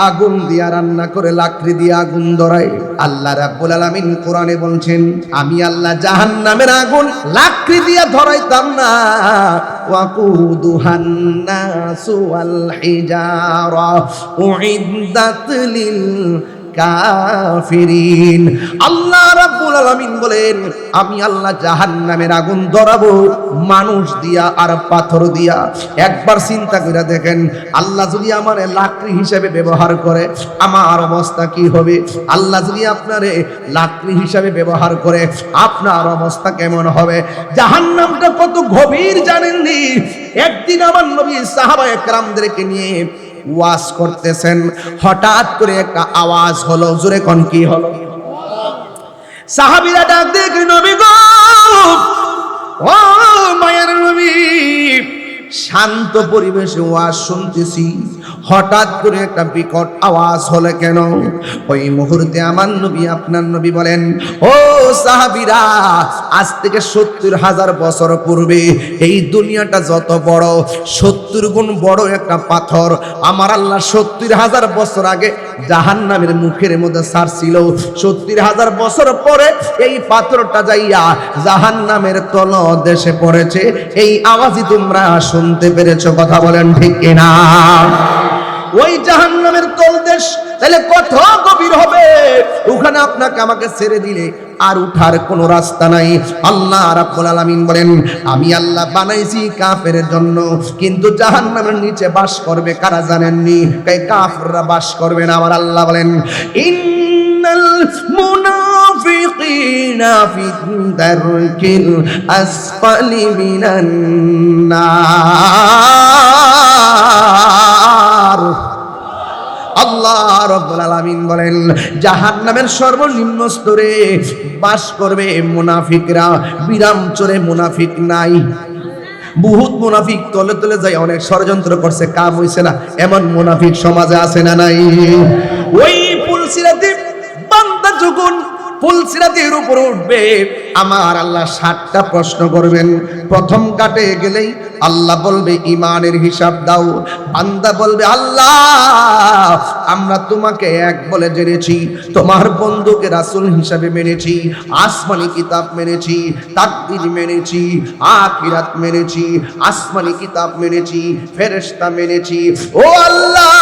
আগুন দিয়া রান্না করে লাকড়ি দিয়ে আগুন ধরায়। আল্লাহ রাব্বুল আলামিন কোরআনে বলছেন, আমি আল্লাহ জাহান্নামের আগুন লাকড়ি দিয়া ধরাইতাম না। ওয়াকুদুহান নাসু ওয়াল হিজারা উইদ্দাত লিল কাফিরিন। আল্লাহ রাব্বুল আলামিন বলেন, আমি আল্লাহ জাহান্নামের আগুন ধরাবো মানুষ দিয়া আর পাথর দিয়া। একবার চিন্তা করে দেখেন, আল্লাহ যদি আমারে লাকড়ি হিসেবে ব্যবহার করে আমার অবস্থা কি হবে? আল্লাহ যদি আপনারে লাকড়ি হিসেবে ব্যবহার করে আপনার অবস্থা কেমন হবে? জাহান্নামটা কত গভীর জানেননি? একদিন আমার নবী সাহাবায়ে কেরামদেরকে নিয়ে ওয়াজ করতেছেন, হঠাৎ করে একটা আওয়াজ হলো। জোরে কোন কি হলো? সাহাবীরা ডাক দিয়ে, নবী গো, ও মায়ের নবী, শান্ত পরিবেশে ওয়াজ শুনতেছি, হঠাৎ করে একটা বিকট আওয়াজ হলো কেন? ওই মুহূর্তে আমার নবী, আপনার নবী বলেন, ও সাহাবীরা, আজ থেকে ৭০,০০০ বছর পূর্বে এই দুনিয়াটা যত বড়, ৭০ গুণ বড় একটা পাথর আমার আল্লাহ ৭০,০০০ বছর আগে জাহান্নামের মুখের মধ্যে ছাড়ছিল। ৭০,০০০ বছর পরে এই পাথরটা যাইয়া জাহান্নামের তলদেশে পড়েছে। এই আওয়াজই তোমরা শুনতে পেরেছো? কথা বলেন ঠিক কিনা? ওই জাহান্নামের তলদেশ তাহলে কত গভীর হবে? ওখানে আপনাকে আমাকে ছেড়ে দিলে আর উঠার কোনো রাস্তা নাই। আল্লাহ রাব্বুল আলামিন বলেন, আমি আল্লাহ বানাইছি কাফেরের জন্য, কিন্তু জাহান্নামের নিচে বাস করবে কারা জানেননি? কাফেররা বাস করবে না। আমার আল্লাহ বলেন, ইন্নাল মুনাফিকিনা ফি দারকিল আসফালি মিনান নার। আল্লাহ রাব্বুল আলামিন বলেন, জাহান্নামের সর্বনিম্ন স্তরে বাস করবে মুনাফিকরা। বিরাম চোরে মুনাফিক নাই। বহুত মুনাফিক তলে তলে যায় অনেক ষড়যন্ত্র করছে, কাম হইছে না, এমন মুনাফিক সমাজে আছে না নাই? ওই পুলসিরাতে বান্দা যখন পুলসিরাতের উপর উঠবে, আমার আল্লাহ ৭টা প্রশ্ন করবেন। প্রথম কাটে গেলেই আল্লাহ বলবে, ইমানের হিসাব দাও। বান্দা বলবে, আল্লাহ আমরা তোমাকে এক বলে জেনেছি, তোমার বন্ধুকে রাসূল হিসাবে মেনেছি, আসমানি কিতাব মেনেছি, তাকদীর মেনেছি, আখিরাত মেনেছি, আসমানি কিতাব মেনেছি, ফেরেশতা মেনেছি। ও আল্লাহ,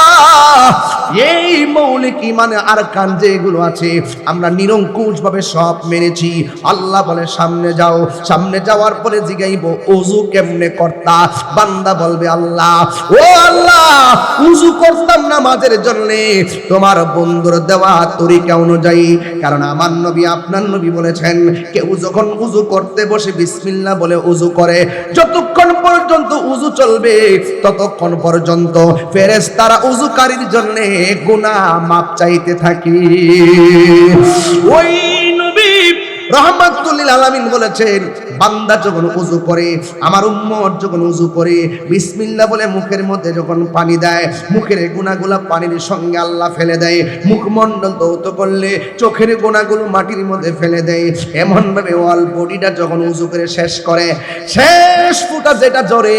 এই মৌলিক ইমানে আরকান যেগুলো আছে আমরা নিরঙ্কুশ ভাবে সব মেনেছি। আল্লাহ বলে, সামনে যাও। সামনে যাওয়ার পরে জিগাইব, ওযু কেমনে করতা? বান্দা বলবে, আল্লাহ, ও আল্লাহ, ওযু করতাম নামাজের জন্য তোমার বন্ধুর দেওয়া তরিকা অনুযায়ী। কারণ আমার নবী, আপনার নবী বলেছেন, কেউ যখন ওযু করতে বসে বিসমিল্লাহ বলে ওযু করে, যতক্ষণ পর্যন্ত ওযু চলবে ততক্ষণ পর্যন্ত ফেরেশতারা ওযুকারীর জন্য গুনাহ মাপ চাইতে থাকে। ওই নবী রাহমাতুল লিল আলামিন বলেছেন, বান্দা যখন ওযু করে, আমার উম্মত যখন ওযু করে বিসমিল্লাহ বলে মুখের মধ্যে যখন পানি দেয়, মুখের গুনাহগুলো পানির সঙ্গে আল্লাহ ফেলে দেয়। মুখমণ্ডল ধৌত করলে চোখের গুনাহগুলো মাটির মধ্যে ফেলে দেয়। এমন ভাবে অল বডিটা যখন ওযু করে শেষ করে, শেষ ফুটা যেটা জরে,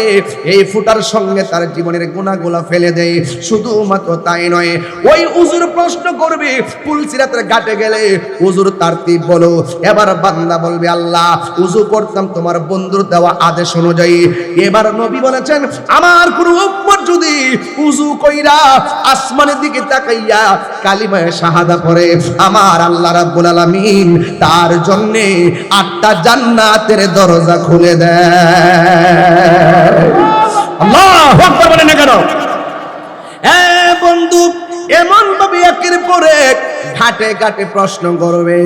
এই ফুটার সঙ্গে তার জীবনের গুনাহগুলো ফেলে দেয়। শুধুমাত্র তাই নয়, ওই ওযুর প্রশ্ন করবে পুলসিরাতের ঘাটে গেলে, ওযুর তারতিব বলো। এবার বান্দা বলবে, আল্লাহ ওযু করতাম তোমার বন্ধুর দেওয়া আদেশ অনুযায়ী। এবার নবী বলেছেন, আমার কোন উম্মত যদি ওযু কইরা আসমানের দিকে তাকাইয়া কালিমায়ে শাহাদা পড়ে, আমার আল্লাহ রাব্বুল আলামিন তার জন্য 8টা জান্নাতের দরজা খুলে দেয়। আল্লাহু আকবার বলেন না কেন? বন্ধু, এমন ভাবে একের পর এক ঘাটে ঘাটে প্রশ্ন করবে।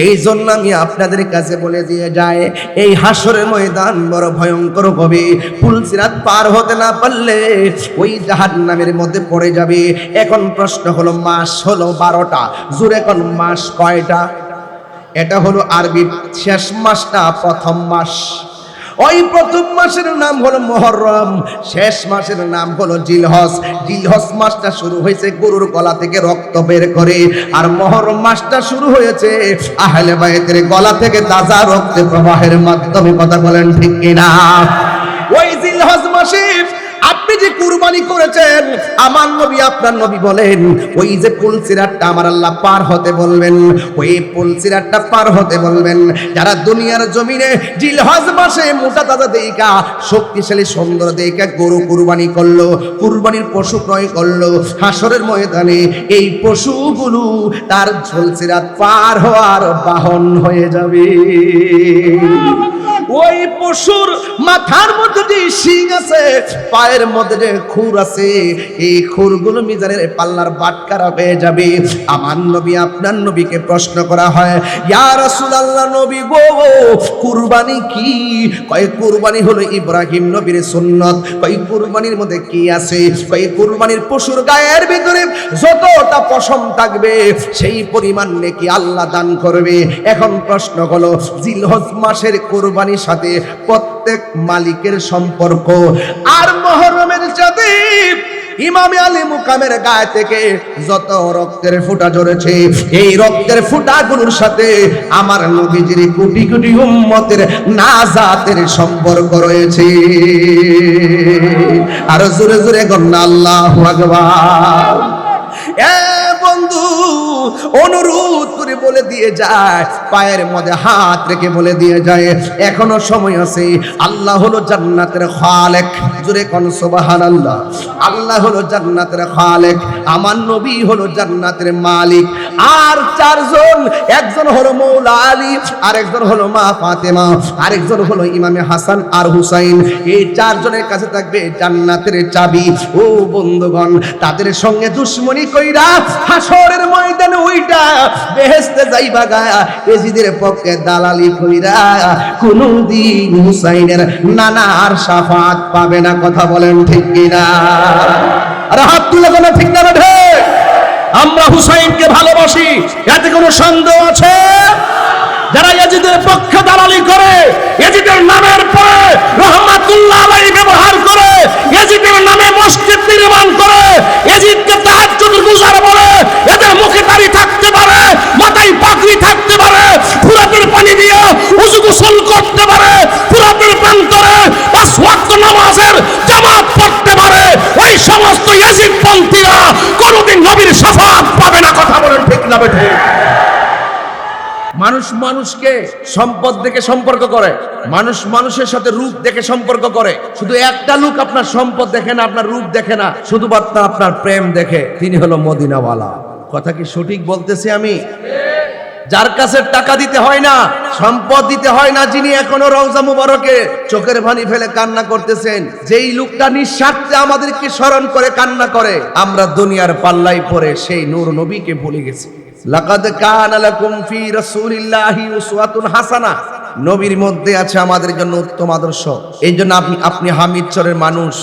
এই জন্য আমি আপনাদের কাছে বলে দিয়ে যাই, এই হাসরের ময়দান বড় ভয়ঙ্কর হবে। পুলসিরাত পার হতে না পারলে ওই জাহান্নামের মধ্যে পড়ে যাবে। এখন প্রশ্ন হলো, মাস হলো 12টা, জোরে কোন মাস কয়টা? এটা হলো আরবি শেষ মাসটা প্রথম মাস। ওই প্রথম মাসের নাম হলো মুহররম, শেষ মাসের নাম হলো জিলহজ। জিলহজ মাসটা শুরু হয়েছে গরুর গলা থেকে রক্ত বের করে, আর মুহররম মাসটা শুরু হয়েছে আহলে বাইতের গলা থেকে তাজা রক্তের প্রবাহের মাধ্যমে। কথা বলেন ঠিক কিনা? ওই জিলহজ মাসে আপনি আপনি যে কুরবানি করেছেন, আমার নবী আপনার নবী বলেন ওই যে পুলসিরাতটা আমার আল্লাহ পার হতে বলবেন, ওই পুলসিরাতটা পার হতে বলবেন যারা দুনিয়ার জমিনে জিলহজ মাসে মোটা তাজা দেইকা শক্তিশালী সুন্দর দেইকা গরু কুরবানি করলো, কুরবানির পশু ক্রয় করলো, হাসরের ময়দানে এই পশুগুলো তার পুলসিরাত পার হওয়ার বাহন হয়ে যাবে। ওই পশুর মাথার মধ্যে যে শিং আছে, পায়ের মধ্যে যে খুর আছে, এই খুরগুলো মিজানের পাল্লার বাটখারা হয়ে যাবে। আমার নবী আপনার নবীকে প্রশ্ন করা হয়, ইয়া রাসূলুল্লাহ নবী গো, কুরবানি কি? কয় কুরবানি হলো ইব্রাহিম নবীর সুন্নাত। কয় কুরবানির মধ্যে কি আছে? কয় কুরবানির পশুর গায়ের ভিতরে যতটা পশম থাকবে সেই পরিমাণ নেকি আল্লাহ দান করবে। এখন প্রশ্ন হলো, জিলহজ মাসের কুরবানির সাথে প্রত্যেক মালিকের সম্পর্ক আর মুহররমের সাথে ইমামে আলী মুকামের গায়ে থেকে যত রক্তের ফোঁটা ঝরেছে, এই রক্তের ফোঁটাগুলোর সাথে আমার নবীজির কোটি কোটি উম্মতের নাজাতের সম্পর্ক রয়েছে। আর জোরে জোরে গন্না আল্লাহু আকবার। এ বন্ধু, অনুরোধ করে বলে দিয়ে যায়, পায়ের মধ্যে হাত রেখে বলে দিয়ে যায়, এখনো সময় আছে। আল্লাহ হলো জান্নাতের খালেক, জোরে কোন সুবহানাল্লাহ। আল্লাহ হলো জান্নাতের খালেক, আমার নবী হলো জান্নাতের মালিক। আর চারজন, একজন হলো মৌলা আলী, আরেকজন হলো মা ফাতেমা, আরেকজন হলো ইমামে হাসান আর হুসাইন। এই চারজনের কাছে থাকবে জান্নাতের চাবি। ও বন্ধুগণ, তাদের সঙ্গে দুশমনি কইরা হাসরের ময়দানে ওইটা বেহেশতে যাইবা গায়া এজিদের পক্ষে দালালি কইরা কোনদিন হুসাইনের নানার শাফাত পাবে না। কথা বলেন ঠিক কিনা? আর হাত তুলে কোন ঠিক না বেঠে? আমরা হুসাইনকে ভালোবাসি, এতে কোনো সন্দেহ আছে? যারা ইয়াজিদের পক্ষে দালালি করে, ইয়াজিদের নামের পরে রহমাতুল্লাহ আলাইহি ব্যবহার করে, ইয়াজিদের নামে মসজিদ নির্মাণ করে, ইয়াজিদকে তাহাজ্জুদুল গুজার বলে, এদের মুখে দাড়ি থাকতে পারে, মাথায় পাগড়ি থাকতে পারে, ফুরাতের পানি দিয়ে ওযু গোসল করতে পারে, ফুরাতের প্রান্তরে 5 ওয়াক্ত নামাজের জামাত পড়তে পারে, ওই সমস্ত ইয়াজিদ পন্থীরা কোনদিন নবীর শাফাত পাবে না। কথা বলেন ঠিক না বেঠে? মানুষ মানুষকে সম্পদ দেখে সম্পর্ক করে, মানুষ মানুষের সাথে রূপ দেখে সম্পর্ক করে। শুধু একটা লোক আপনার সম্পদ দেখে না, আপনার রূপ দেখে না, শুধুমাত্র আপনার প্রেম দেখে, তিনি হলো মদিনাওয়ালা। কথা কি সঠিক বলতেছি আমি? যার কাছে টাকা দিতে হয় না, সম্পদ দিতে হয় না, যিনি এখনো রওজা মুবারকে চোখের পানি ফেলে কান্না করতেছেন, যেই লোকটা নিঃস্বার্থে আমাদেরকে স্মরণ করে কান্না করে, আমরা দুনিয়ার পাল্লায় পড়ে সেই নূর নবীকে ভুলে গেছি। লাকাদ কানা লাকুম ফি রাসূলিল্লাহি উসওয়াতুন হাসানাহ, নবীর মধ্যে আছে আমাদের জন্য উত্তম আদর্শ। এই জন্য আপনি হামিদচরের মানুষ,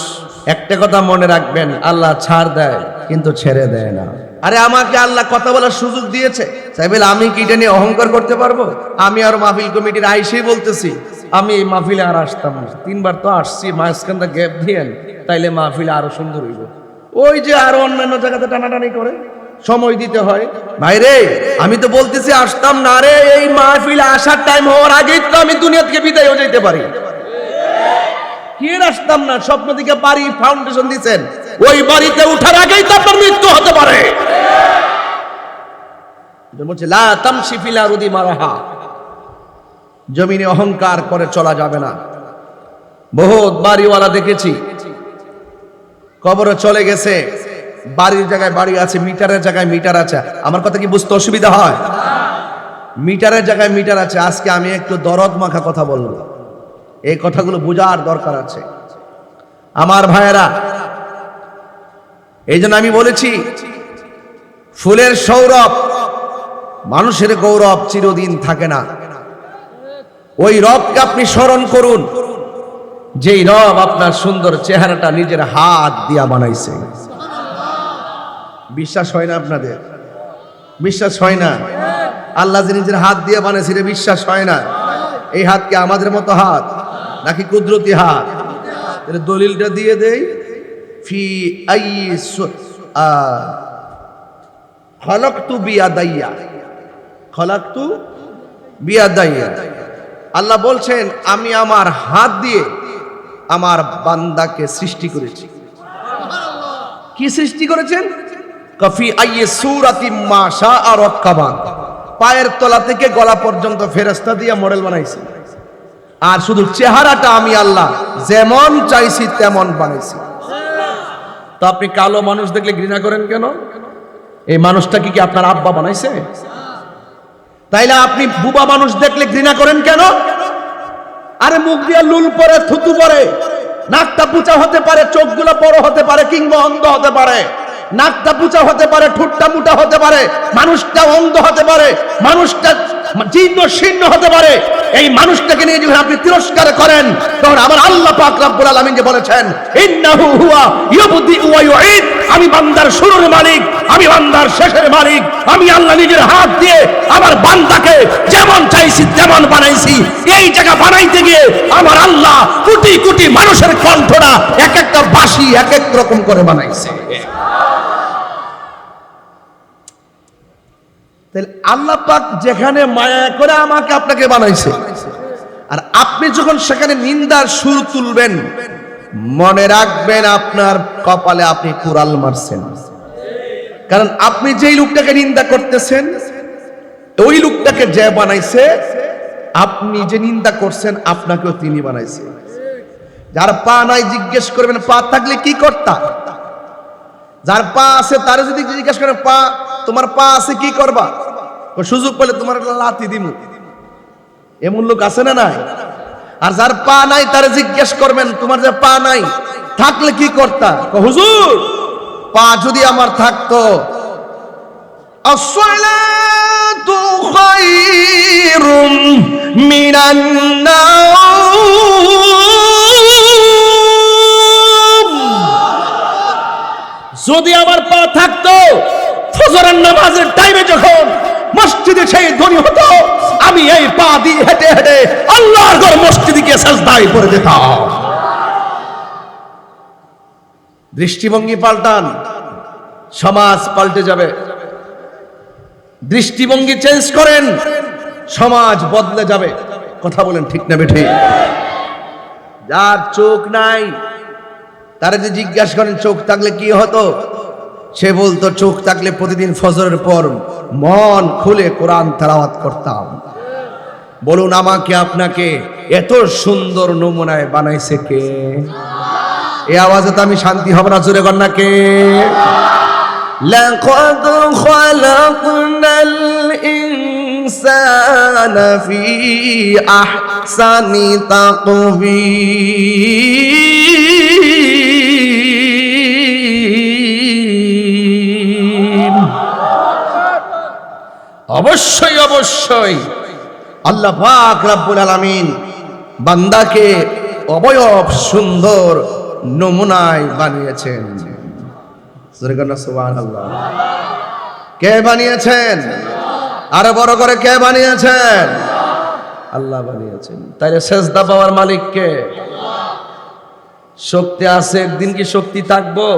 একটা কথা মনে রাখবেন, আল্লাহ ছাড় দেয় কিন্তু ছেড়ে দেয় না। আরে আমাকে আল্লাহ কথা বলার সুযোগ দিয়েছে, তাই বলে আমি কি এটা নিয়ে অহংকার করতে পারবো? আমি আর মাহফিল কমিটির আইসেই বলতেছি, আমি এই মাহফিলে আর আসতাম না। 3 বার তো আসছি, মাঝখানটা গ্যাপ দিয়েন, তাইলে মাহফিল আরো সুন্দর হইব। ওই যে আরো অন্যান্য জায়গাতে টানাটানি করে সময় দিতে হয়। ভাইরে, আমি তো বলতেছি আসতাম না রে, এই মাহফিলে আসার টাইম হওয়ার আগেই তো আমি দুনিয়া থেকে বিদায় হয়ে যেতে পারি। কি আসতাম না? স্বপ্ন দিকে বাড়ি ফাউন্ডেশন দিয়েছেন, ওই বাড়িতে উঠার আগেই তো আপনার মৃত্যু হতে পারে। বলছে লা তামশি ফিল আরদি মারাহা, জমিনে অহংকার করে চলা যাবে না। বহুত বাড়িওয়ালা দেখেছি কবরে চলে গেছে, বাড়ির জায়গায় বাড়ি আছে, মিটারের জায়গায় মিটার আছে। আমার কথা কি বুঝতে অসুবিধা হয়? মিটারের জায়গায় মিটার আছে। আজকে আমি একটু দরদ মাখা কথা বলবো, এই কথাগুলো বোঝার দরকার আছে আমার ভাইয়েরা। এই জন্য আমি বলেছি, ফুলের সৌরভ, মানুষের গৌরব চিরদিন থাকে না। ওই রবকে আপনি স্মরণ করুন, যেই রব আপনার সুন্দর চেহারাটা নিজের হাত দিয়া বানাইছে। বিশ্বাস হয় না আপনাদের? বিশ্বাস হয় না? আল্লাহ যে নিজের হাত দিয়ে বানাইছে, এটা বিশ্বাস হয় না? এই হাত কি আমাদের মতো হাত নাকি কুদরতি হাত? এর দলিলটা দিয়ে দেই, ফি আই খলাকতু বিয়াদাইয়া, খলাকতু বিয়াদাইয়া। আল্লাহ বলছেন, আমি আমার হাত দিয়ে আমার বান্দাকে সৃষ্টি করেছি। কি সৃষ্টি করেছেন? কাফি আইয়ে সূরাতিম মা শাআ রাক্কাবা, পায়ের তলা থেকে গলা পর্যন্ত ফেরেশতা দিয়া মডেল বানাইছি। আর শুধু চেহারাটা আমি আল্লাহ যেমন চাইছি তেমন বানাইছি। তো আপনি কালো মানুষ দেখলে ঘৃণা করেন কেন? এই মানুষটা কি আপনার আব্বা বানাইছে? তাইলে আপনি বুবা মানুষ দেখলে ঘৃণা করেন কেন? আরে মুখ দিয়ে লুল পরে, থুতু পরে, নাকটা পুচা হতে পারে, চোখগুলো বড় হতে পারে, কিংবা অন্ধ হতে পারে। নাকটা পুচা হতে পারে, ঠোঁটটা মোটা হতে পারে, মানুষটা অন্ধ হতে পারে, মানুষটা জীর্ণ শীর্ণ হতে পারে। এই মানুষটাকে নিয়ে যখন আপনি তিরস্কার করেন, তখন আমার আল্লাহ পাক রব্বুল আলামিন যে বলেছেন, ইন্নাহু হুয়া ইউবদি ওয়া ইউঈদ, আমি বান্দার শুরুর মালিক, আমি বান্দার শেষের মালিক। আমি আল্লাহ নিজের হাত দিয়ে আমার বান্দাকে যেমন চাইছি তেমন বানাইছি। এই জায়গা বানাইতে গিয়ে আমার আল্লাহ কোটি কোটি মানুষের কণ্ঠটা এক একটা বাঁশি এক এক রকম করে বানাইছে। তাহলে আল্লাহ পাক যেখানে মায়া করে আমাকে আপনাকে বানাইছে, আর আপনি যখন সেখানে নিন্দার সুর তুলবেন, মনে রাখবেন আপনার কপালে আপনি কুড়াল মারছেন। কারণ আপনি যেই লোকটাকে নিন্দা করতেছেন, ওই লোকটাকে যে বানাইছে, আপনি যে নিন্দা করছেন আপনাকেও তিনি বানাইছে। যার পা নাই জিজ্ঞেস করবেন পা থাকলে কি করতা? যার পা আছে তারে যদি জিজ্ঞেস করেন পা তোমার পা আছে কি করবা, সুযোগ পেলে তোমার লাথি দিমু, এমন লোক আছে না নাই? আর যার পা নাই তারে জিজ্ঞেস করবেন তোমার যে পা নাই থাকলে কি করতা? হুজুর পা যদি আমার থাকতো, আসসালাতু খায়রুম মিনান নাওম, যদি আমার পা থাকতো ফজরের নামাজের টাইমে যখন মসজিদে সেই ধ্বনি হতো, আমি এই পা দিয়ে হেঁটে হেঁটে আল্লাহর ঘর মসজিদে গিয়ে সাজদায় পড়ে যেতাম। দৃষ্টিভঙ্গি পাল্টান, সমাজ পাল্টে যাবে। দৃষ্টিভঙ্গি চেঞ্জ করেন, সমাজ বদলে যাবে। কথা বলেন ঠিক না বেঠিক? যার চোখ নাই তারা যে জিজ্ঞাসা করেন চোখ থাকলে কি হতো, সে বলতো চোখ থাকলে প্রতিদিন ফজরের পর মন খুলে কোরআন তেলাওয়াত করতাম। বলুন আমাকে আপনাকে এত সুন্দর নমুনায় বানাইছে কে? এই আওয়াজে তো আমি শান্তি হব না, জোরে কর না কে? লাকাদ খালাকনাল ইনসানা ফি আহসানি তাকবীর। অবশ্যই অবশ্যই আল্লাহ পাক রব্বুল আলামিন বান্দাকে অবয়ব সুন্দর নমুনায় বানিয়েছেন। সুবহানাল্লাহ। কে বানিয়েছেন? আরো বড় করে কে বানিয়েছেন? আল্লাহ বানিয়েছেন। তাইলে সেজদা পাওয়ার মালিক কে? শক্তি আছে, একদিন কি শক্তি থাকবো?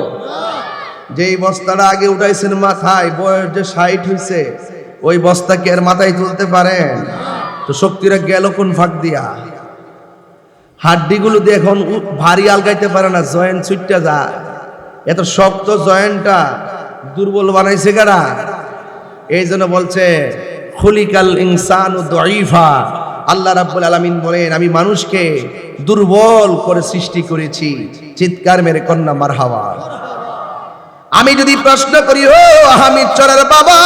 যেই বস্তাটা আগে উঠাইছেন মাথায়, বয়স যে 60 হয়েছে, ওই বস্তা কি আর মাথায় তুলতে পারেন? তো শক্তিরা গেল কোন ফাঁক দিয়া? হাড্ডিগুলো দিয়ে এখন ভারী আলগাইতে পারে না, জয়েন্ট ছুটতে যায়। এত শক্ত জয়েন্টটা দুর্বল বানাইছে কারা? এই জন্য বলছে খুলিকাল ইনসানু দাঈফা। আল্লাহ রাব্বুল আলামিন বলেন আমি মানুষকে দুর্বল করে সৃষ্টি করেছি। চিৎকার মেরে কন্যা মারহাবা। আমি যদি প্রশ্ন করি, ও হামিদ চরের বাবা,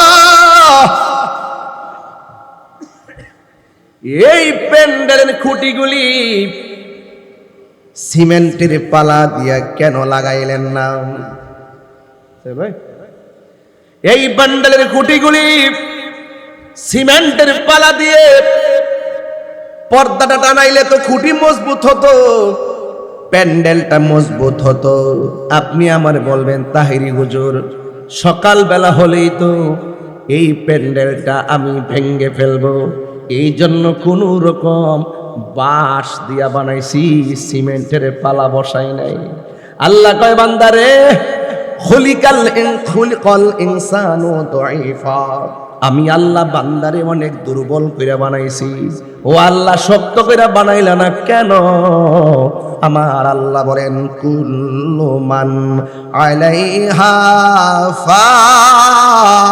এই প্যান্ডেলের খুঁটিগুলি সিমেন্টের পালা দিয়া কেন লাগাইলেন না? ভাই, এই প্যান্ডেলের খুঁটিগুলি সিমেন্টের পালা দিয়ে পর্দাটা টানাইলে তো খুঁটি মজবুত হতো, প্যান্ডেলটা মজবুত হতো। আপনি আমার বলবেন তাহিরি হুজুর, সকাল বেলা হলেই তো এই প্যান্ডেলটা আমি ভেঙ্গে ফেলবো, এই জন্য কোন রকম বাঁশ দিয়া বানাইছি, সিমেন্টের পালা বসাই নাই। আল্লাহ কয় বান্দারে খুলিকাল ইনসানু দাঈফা, আমি আল্লাহ বান্দারে অনেক দুর্বল করে বানাইছি। ও আল্লাহ শক্ত করে বানাইলা না কেন? আমার আল্লাহ বলেন কুল্লু মান আলাইহা ফান,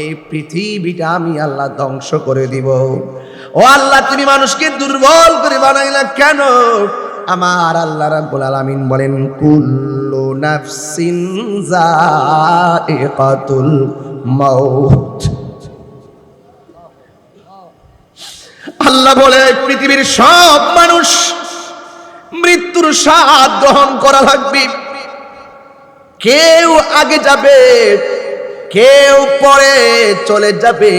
এই পৃথিবীটা আমি আল্লাহ ধ্বংস করে দিব। ও আল্লাহ, তুমি মানুষকে দুর্বল করে বানাইলা কেন? আমার আল্লাহ রাব্বুল আলামিন বলেন কুল্লু নাফসিন যায়িকাতুল মাউত। আল্লাহ বলে পৃথিবীর সব মানুষ মৃত্যুর স্বাদ গ্রহণ করা লাগবে। কেউ আগে যাবে, কেউ পরে চলে যাবে,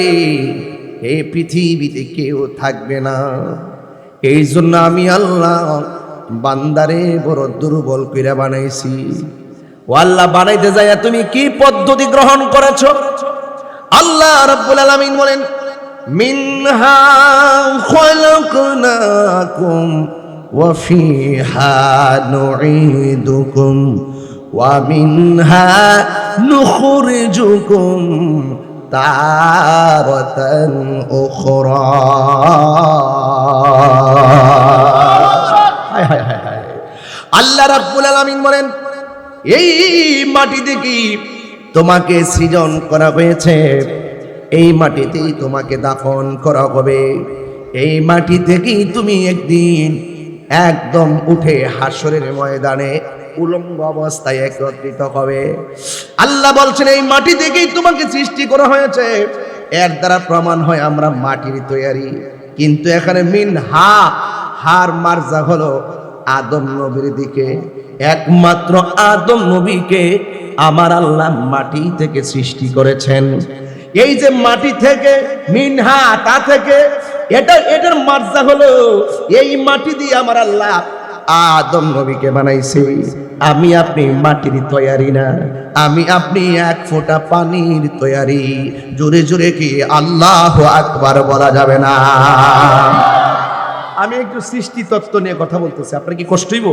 এই পৃথিবীতে কেউ থাকবে না। এই জন্য আমি আল্লাহ বান্দারে বড় দুর্বল কইরা বানাইছি। ও আল্লাহ, বানাইতে যাইয়া তুমি কি পদ্ধতি গ্রহণ করেছো? আল্লাহ রাব্বুল আলামিন বলেন মিনহা খলাকনাকুম ওয়া ফিহা নুঈদুকুম ওয়া মিনহা নুখরিজুকুম তারাতান উখরা। হায় হায় হায় হায়। আল্লাহ রাব্বুল আলামিন বলেন এই মাটি থেকে তোমাকে সৃজন করা হয়েছে, এই মাটিতেই তোমাকে দাফন করা হবে, এই মাটি থেকেই তুমি একদিন একদম উঠে হাসরের ময়দানে উলঙ্গ অবস্থায় একত্রিত হবে। আল্লাহ বলছেন এই মাটি থেকেই তোমাকে সৃষ্টি করা হয়েছে। এর দ্বারা প্রমাণ হয় আমরা মাটির তৈরি। কিন্তু এখানে মিন হা, হার মারজা হলো আদম নবীর দিকে। একমাত্র আদম নবীকে আমার আল্লাহ মাটি থেকে সৃষ্টি করেছেন। এই যে মাটি থেকে মিনহা, তা থেকে এটার মারজা হলো এই মাটি দিয়ে আমার আল্লাহ আদম নবীকে বানাইছে। আমি আপনি মাটির তৈরি না, আমি আপনি এক ফোঁটা পানির তৈরি। জোরে জোরে কি আল্লাহু আকবার বলা যাবে না? আমি একটু সৃষ্টি তত্ত্ব নিয়ে কথা বলতেছি, আপনার কি কষ্ট হইব?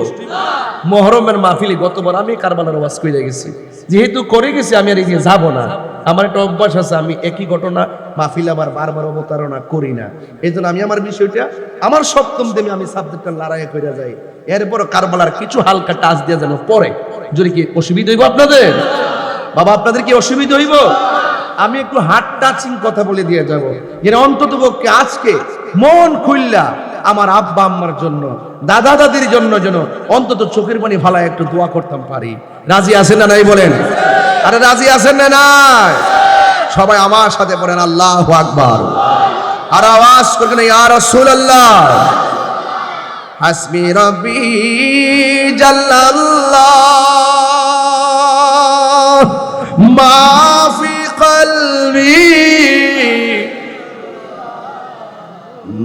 মুহররমের মাহফিলে গতবার আমি কারবালার ওয়াজ কইরা গেছি, যেহেতু করে গেছি আমি আর এগিয়ে যাব না। আমার একটা অভ্যাস আছে, আমি একই ঘটনা মাহফিলে আবার বারবার অবতারণা করি না। এই জন্য আমি আমার বিষয়টা আমার সপ্তম দিনে আমি সাবজেক্টটা লড়াই করে যাই, এরপর কারবালার কিছু হালকা টাচ দিয়ে যেন পরে। যদি কি অসুবিধা হইব আপনাদের? বাবা, আপনাদের কি অসুবিধা হইব? আমি একটু হার্ট টাচিং কথা বলে দিয়ে যাব, যেন অন্তত পক্ষে আজকে মন খুললা আমার আব্বা আম্মার জন্য, দাদা দাদির জন্য যেন অন্তত চোখের পানি ফালা একটু দোয়া করতাম পারি। রাজি আছেন না নাই বলেন? আরে রাজি আছেন না নাই? সবাই আমার সাথে বলেন আল্লাহু আকবার। আর আওয়াজ করবেন ইয়া রাসূলুল্লাহ। হাসবি রাব্বি জাল্লাল্লাহ মা ফি কলবি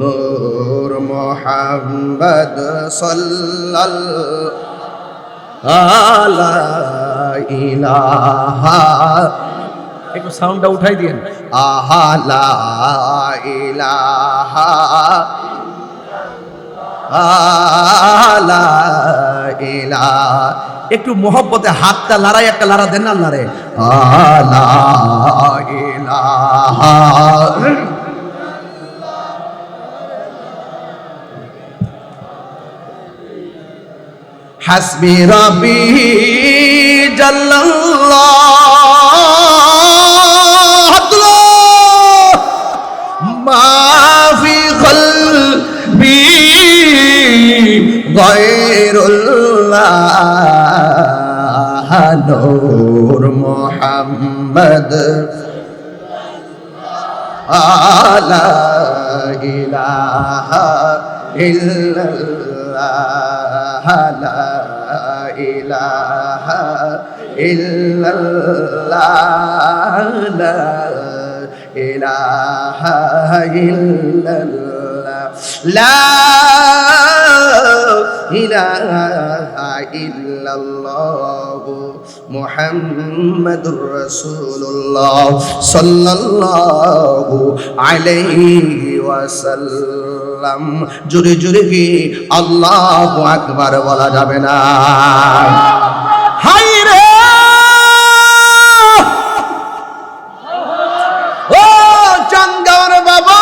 নূর মুহাম্মদ সাল্লাল্লাহু লা ইলাহা, একটু সাউন্ডটা উঠাই দিয়েন। আহা লা ইলাহা লা ইলাহা। একটু মোহব্বতে হাতটা লড়াই, একটা লড়া দেন না লড়ে। লা ইলাহা হাসবি রাব্বি জাল্লাল্লাহ মা ফি কলবি গায়রুল্লাহ নূর মুহাম্মদ লা ইলাহা ইল্লাল্লাহ লা ইলাহা ইল্লাল্লাহ লা ইলাহা ইল্লাল্লাহ লা ইলাহা ইল্লাল্লাহ মুহাম্মাদুর রাসূলুল্লাহ সাল্লাল্লাহু আলাইহি ওয়াসাল্লাম। জোরে জোরে কি আল্লাহু আকবার বলা যাবে না? হায় রে ও চাঙ্গাওর বাবা,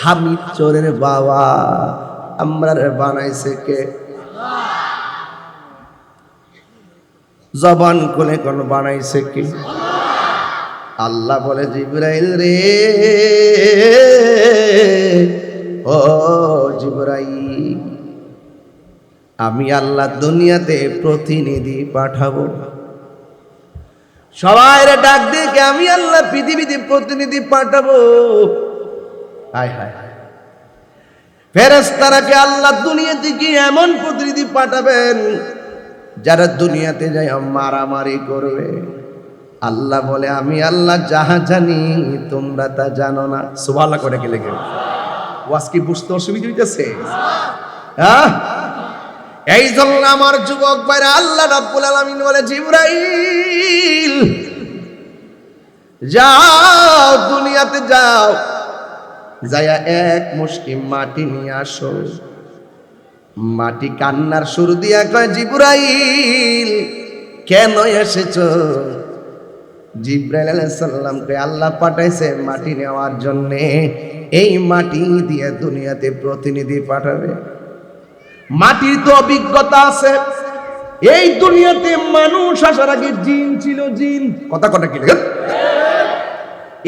হামিদ চোরের বাবা আমরা বানাইছে কে? জবান খুলে কোন বানাইছে কে? আল্লাহ বলে জিবরাইল রে, ও জিবরাইল, আমি আল্লাহ দুনিয়াতে প্রতিনিধি পাঠাবো। সবাই ডাক দিয়ে আমি আল্লাহ পৃথিবীতে প্রতিনিধি পাঠাবো। হায় হায় হায়, ফেরেশতারাকে আল্লাহ দুনিয়াতে কি এমন প্রতিনিধি পাঠাবেন যারা দুনিয়াতে যায় মারামারি করবে। আল্লাহ বলে আমি আল্লাহ যাহা জানি তোমরা তা জানো না। সুবহানাল্লাহ করে কি লেগে ওয়াজ কি বুঝতে অসুবিধা হইতেছে? হ্যাঁ, এই জন্য আমার যুবক ভাইরা আল্লাহ রাব্বুল আলামিন বলে জিবরাইল যাও, দুনিয়াতে যাও, যায়া এক মুষ্টি মাটি নিয়ে আসো। মাটি কান্নার সুর দিয়া কয় জিবরাইল কেন এসেছো? জিবরাইল আলাইহিস সালামকে আল্লাহ পাঠাইছে মাটি নেওয়ার জন্য। এই মাটি দিয়ে দুনিয়াতে প্রতিনিধি পাঠাবে। মাটির তো অভিজ্ঞতা আছে। এই দুনিয়াতে মানুষ আসার আগে জিন ছিল, জিন। কথা কি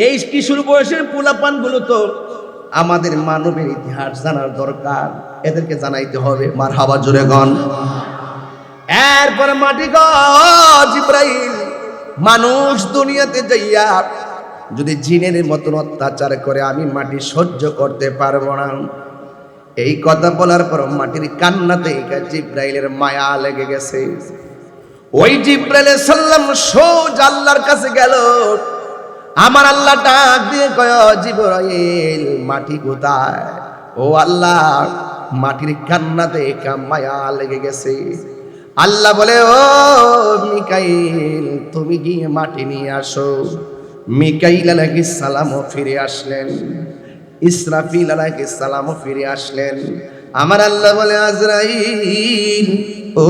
এই কিশোর বয়সের পোলাপান গুলো তো আমাদের মানবের ইতিহাস জানার দরকার, এদেরকে জানাইতে হবে। মারহাবা জোরে গন। এরপরে মাটি জিবরাইল মানুষ দুনিয়াতে যাইয়া যদি জিনের মতন অত্যাচার করে আমি মাটি সহ্য করতে পারবো না। এই কথা বলার পর মাটির কান্নাতে জিবরাইলের মায়া লেগে গেছে। ওই জিবরাইল সাল্লাম সোজা আল্লাহর কাছে গেল। আমার আল্লাহ ডাক দিয়ে কয় জিবরাইল মাটি কোথায়? ও আল্লাহ, মাটির কান্নাতে মায়া লেগে গেছে। আল্লাহ বলে ও মিকাইল তুমি গিয়ে মাটি নিয়ে আসো। মিকাইল আলাইহিস সালামও ফিরে আসলেন, ইসরাফিল আলাইহিস সালামও ফিরে আসলেন। আমার আল্লাহ বলে আজরাইল, ও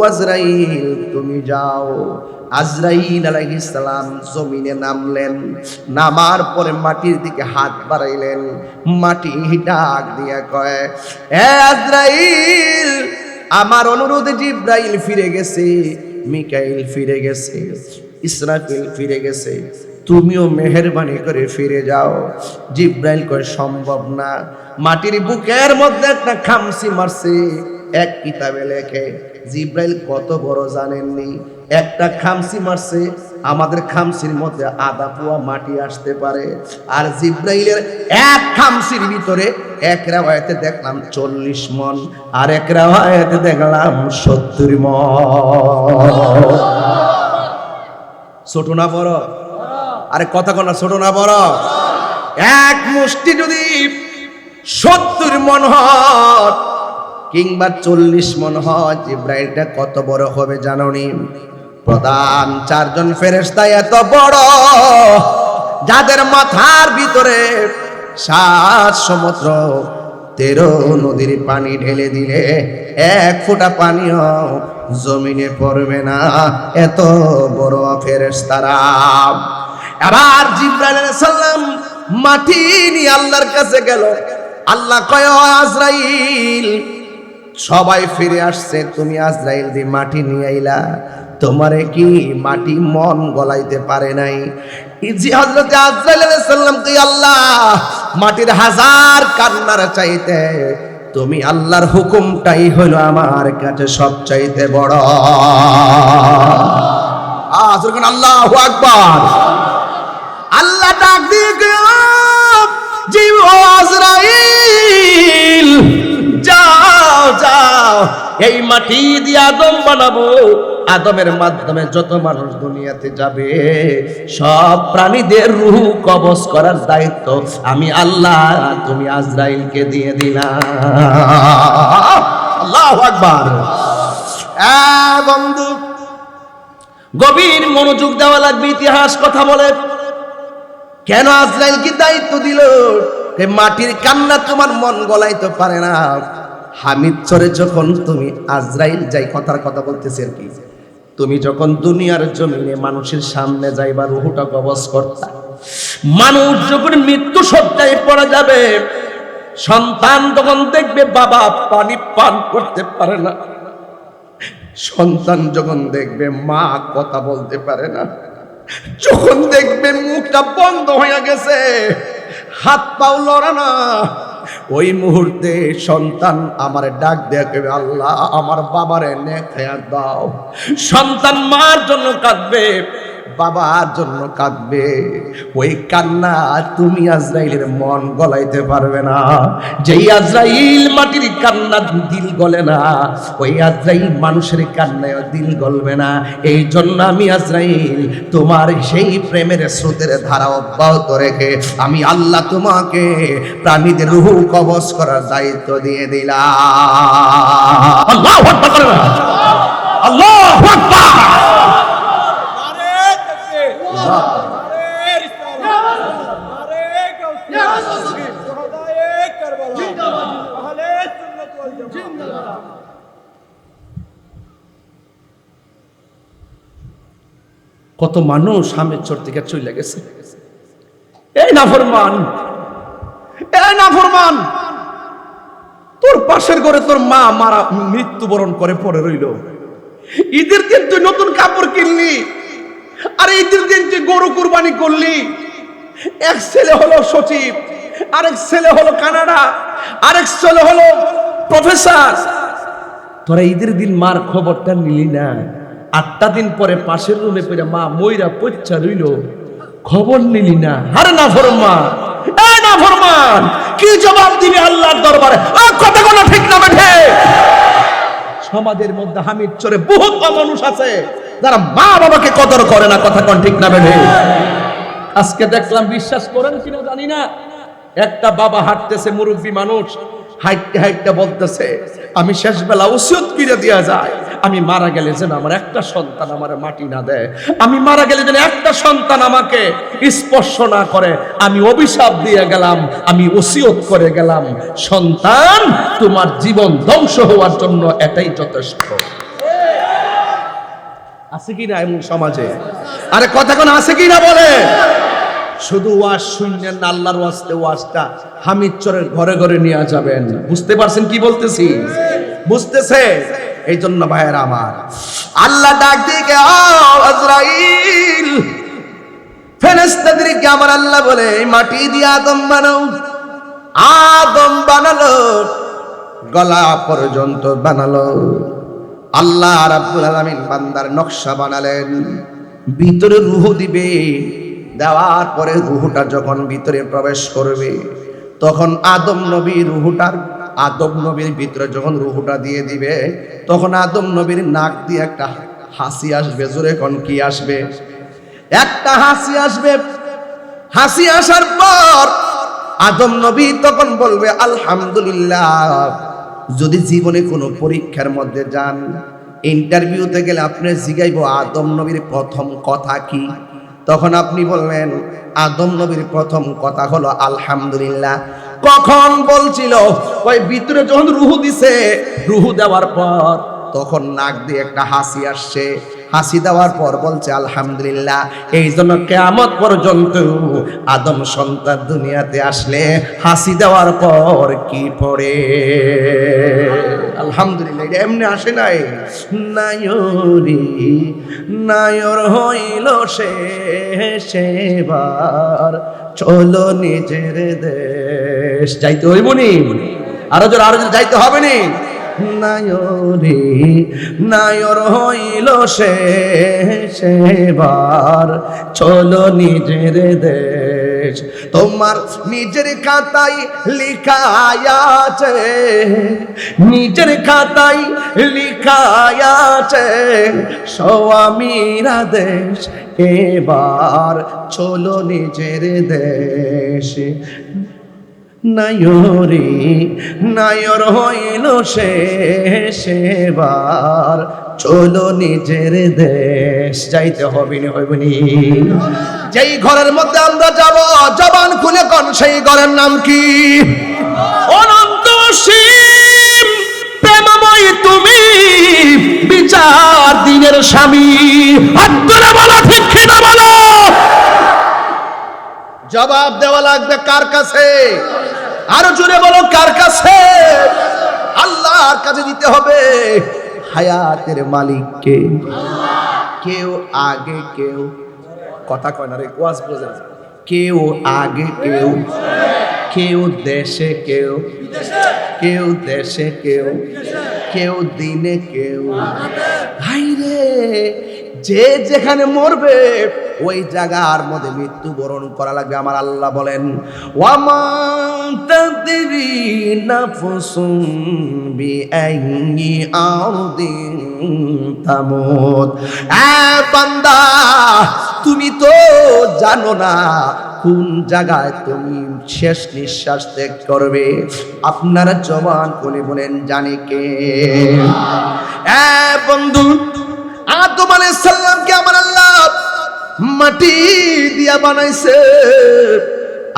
আজরাইল তুমি যাও। আজরাইল আলাইহিস সালাম জমিনে নামলেন। নামার পরে মাটির দিকে হাত বাড়াইলেন। মাটি ডাক দিয়া কয় এ আজরাইল, আমার অনুরোধে জিবরাইল ফিরে গেছে, মিকাইল ফিরে গেছে, ইসরাফিল ফিরে গেছে, তুমিও মেহেরবানি করে ফিরে যাও। জিবরাইল কয় সম্ভব না। মাটির বুকের মধ্যে একটা খামসি মারছে। এক কিতাবে লেখে জিবরাইল কত বড় জানেননি? একটা খামসি মারছে, আমাদের খামসির মধ্যে আধা পোয়া মাটি আসতে পারে। আর জিবরাইলের এক খামসির ভিতরে এক রাওয়ায়াতে দেখলাম 40 মণ, আর এক রাওয়ায়াতে দেখলাম 70 মণ। ছোট না বড়? আরে কথা কোনা, ছোট না বড়? এক মুষ্টি যদি 70 মণ হয় কিংবা 40 মণ হয়, জিবরাইলটা কত বড় হবে জানোনি? প্রধান 4 জন ফেরেশতা এত বড়, যাদের মাথার ভিতরে 7 সমুদ্র 13 নদীর পানি ঢেলে দিলে 1 ফোঁটা পানিও জমিনে পড়বে না, এত বড় ফেরেশতারা। আবার জিবরাইল আলাইহিস সালাম মাটি নিয়ে আল্লাহর কাছে গেল। আল্লাহ কয় আজরাইল, সবাই ফিরে আসছে, তুমি আজরাইল দি মাটি নিয়ে আইলা, তোমারে কি মাটি মন গলাইতে পারে নাই? জি হযরত আজরাইল আলাইহিস সালাম কি আল্লাহ মাটির 1000 কান্নার চাইতে তুমি আল্লাহর হুকুমটাই হলো আমার কাছে সবচাইতে বড়। যখন আল্লাহু আকবার, আল্লাহ ডাক দিয়ে জি ও আজরাইল যাও যাও, এই মাটি দিয়ে আদম বানাবো। আদমের মাধ্যমে যত মানুষ দুনিয়াতে যাবে সব প্রাণীদের রূহ কবজ করার দায়িত্ব আমি আল্লাহ তুমি আজরাইলকে দিয়ে দিলাম। আল্লাহু আকবার। বন্ধু, গভীর মনোযোগ দেওয়া লাগবে। ইতিহাস কথা বলে কেন আজরাইলকে দায়িত্ব দিল? মাটির কান্না তোমার মন গলাইতে পারে না। হামিদ চরে যখন তুমি আজরাইল যাই কথার কথা বলতেছি আর কি, তুমি যখন দুনিয়ার জমিনে মানুষের সামনে যাইবা রূহটা কবজ করতা, মানুষ যখন মৃত্যু সজ্জায় পড়া যাবে সন্তান যখন দেখবে বাবা পানি পান করতে পারে না, সন্তান যখন দেখবে মা কথা বলতে পারে না, যখন দেখবে মুখটা বন্ধ হয়ে গেছে, হাত পাও লড়ে না, ওই মুহূর্তে সন্তান আমার ডাক দেয়া কবে, আল্লাহ আমার বাবারে নেক হায়াত দাও। সন্তান মার জন্য কাঁদবে, বাবার জন্য কাঁদবে। ওই কান্না তুমি আজরাইলের মন গলাইতে পারবে না। যেই আজরাইল মাটির কান্না দিল গলে না, ওই আজরাইল মানুষের কান্নায় দিল গলবে না। এই জন্য আমি আজরাইল তোমার সেই প্রেমের স্রোতের ধারা অব্যাহত রেখে আমি আল্লাহ তোমাকে প্রাণীদের রূহ কবজ করার দায়িত্ব দিয়ে দিলাম। আল্লাহু আকবার, আল্লাহু আকবার। কত মানুষ হামের চর থেকে চলে গেছে। এই নাফরমান, এই নাফরমান, তোর পাশের ঘরে তোর মা মারা মৃত্যুবরণ করে পড়ে রইল। ঈদের দিন তুই নতুন কাপড় কিনলি, আর ঈদের দিন তুই গরু কুরবানি করলি। এক ছেলে হলো সচিব, আরেক ছেলে হলো কানাডা, আরেক ছেলে হলো প্রফেসর। তোরা ঈদের দিন মার খবরটা নিলি না। 8টা দিন পরে পাশের রুমে পড়ে মা মইরা পচ্চা রইল, খবর নিলি না। আরে নাফরমান, এই নাফরমান, কি জবাব দিবি আল্লাহর দরবারে? কথা কোনো ঠিক না বেঠে। সমাজের মধ্যে হামিদ চরে বহুত মানুষ আছে যারা মা বাবাকে কদর করে না। কথা কোন ঠিক না বেঠে? আজকে দেখলাম, বিশ্বাস করেন কিনা জানি না, একটা বাবা হাঁটতেছে, মুরব্বী মানুষ, হাইটতে হাইটতে বলতেছে, আমি শেষ বেলা ওসিয়ত করে দিয়া যায়, আমি মারা গেলে যেন আমার একটা সন্তান আমার মাটি না দেয়, আমি মারা গেলে যেন একটা সন্তান আমাকে স্পর্শ না করে। আমি অভিশাপ দিয়ে গেলাম, আমি ওসিয়ত করে গেলাম, সন্তান তোমার জীবন ধ্বংস হওয়ার জন্য এটাই যথেষ্ট। আছে কি না এমন সমাজে? আরে কথা কোন আছে কি না বলে? শুধু ওয়াজ শুনলেন না, আল্লাহর ওয়াজতে ওয়াজটা হামিদচরের ঘরে ঘরে নিয়ে যাবেন। বুঝতে পারছেন কি বলতেছি? বুঝতেছে? এই জন্য ভাইয়েরা আমার, আল্লাহ ডাক দিয়ে আজরাইল ফেরেশতাদেরকে আমার আল্লাহ বলে, মাটি দিয়ে আদম বানাও। আদম বানালো, গলা পর্যন্ত বানালো। আল্লাহ রাব্বুল আলামিন বান্দার নকশা বানালেন, ভিতরে রূহ দিবে। দেওয়ার পরে রূহটা যখন ভিতরে প্রবেশ করবে, তখন আদম নবীর ভিতরে যখন রূহটা দিয়ে দিবে, তখন আদম নবীর নাক দিয়ে একটা হাসি আসবে। জোরে কোন কি আসবে? একটা হাসি আসবে। হাসি আসার পর আদম নবী তখন বলবে আলহামদুলিল্লাহ। যদি জীবনে কোনো পরীক্ষার মধ্যে যান, ইন্টারভিউতে গেলে আপনি জিজ্ঞাইব আদম নবীর প্রথম কথা কি, তখন আপনি বলবেন আদম নবীর প্রথম কথা হলো আলহামদুলিল্লাহ। কখন বলছিল? ওই ভিতরে যখন রূহ দিছে, রূহ দেওয়ার পর তখন নাক দিয়ে একটা হাসি আসছে। হাসি দেওয়ার পর বলছে আলহামদুলিল্লাহ। এই জন্য কিয়ামত পর্যন্ত আদম সন্তান দুনিয়াতে আসলে হাসি দেওয়ার পর কি পড়ে? আলহামদুলিল্লাহ। এটা এমনি আসে নাই। নায়রি নায়র হইল সে সেবার, চলো নিজের দেশ। যাইতে হইব নি? আরো জোর যাইতে হবে নি? নায়রে নায়র হইল সে সেবার, চলো নিজের দেশ। তোমার নিজের খাতায় লিখা আছে, নিজের খাতায় লিখা আছে স্বামীরা দেশ। এবার চলো নিজের দেশ। নায়রে নায়র হইল সে সেবার, চলো নিজের দেশ। যাইতে হবে নি? হইব নি? যেই ঘরের মধ্যে আমরা যাব, জবান খুলে কোন সেই ঘরের নাম কি? অনন্ত সীম প্রেমময় তুমি, বিচার দিনের স্বামী। আত্মরে বলো, ঠিক কিনা বলো? জবাব দেওয়া লাগবে কার কাছে? আরো জোরে বলো কার কাছে? আল্লাহর কাছে দিতে হবে। হায়াতের মালিক কে? কেউ আগে কেউ কথা কয় না রে, ওয়াজ বোঝেন। কেউ আগে কেউ, কেউ দেশে কেউ, কেউ দেশে কেউ, কেউ দিনে কেউ। হাইরে, যে যেখানে মরবে ওই জায়গার মধ্যে মৃত্যুবরণ করা লাগবে। আমার আল্লাহ বলেন, ওয়ামা তাদরি নাফসুন বিআইয়ি আরদিন তামুত। বান্দা, তুমি তো জানো না কোন জায়গায় তুমি শেষ নিঃশ্বাস ত্যাগ করবে। আপনারা জবান খুলে বলেন, জানে কে? বন্ধু, আদম আলাইহিস সালামকে আমার আল্লাহ মাটি দিয়া বানাইছে,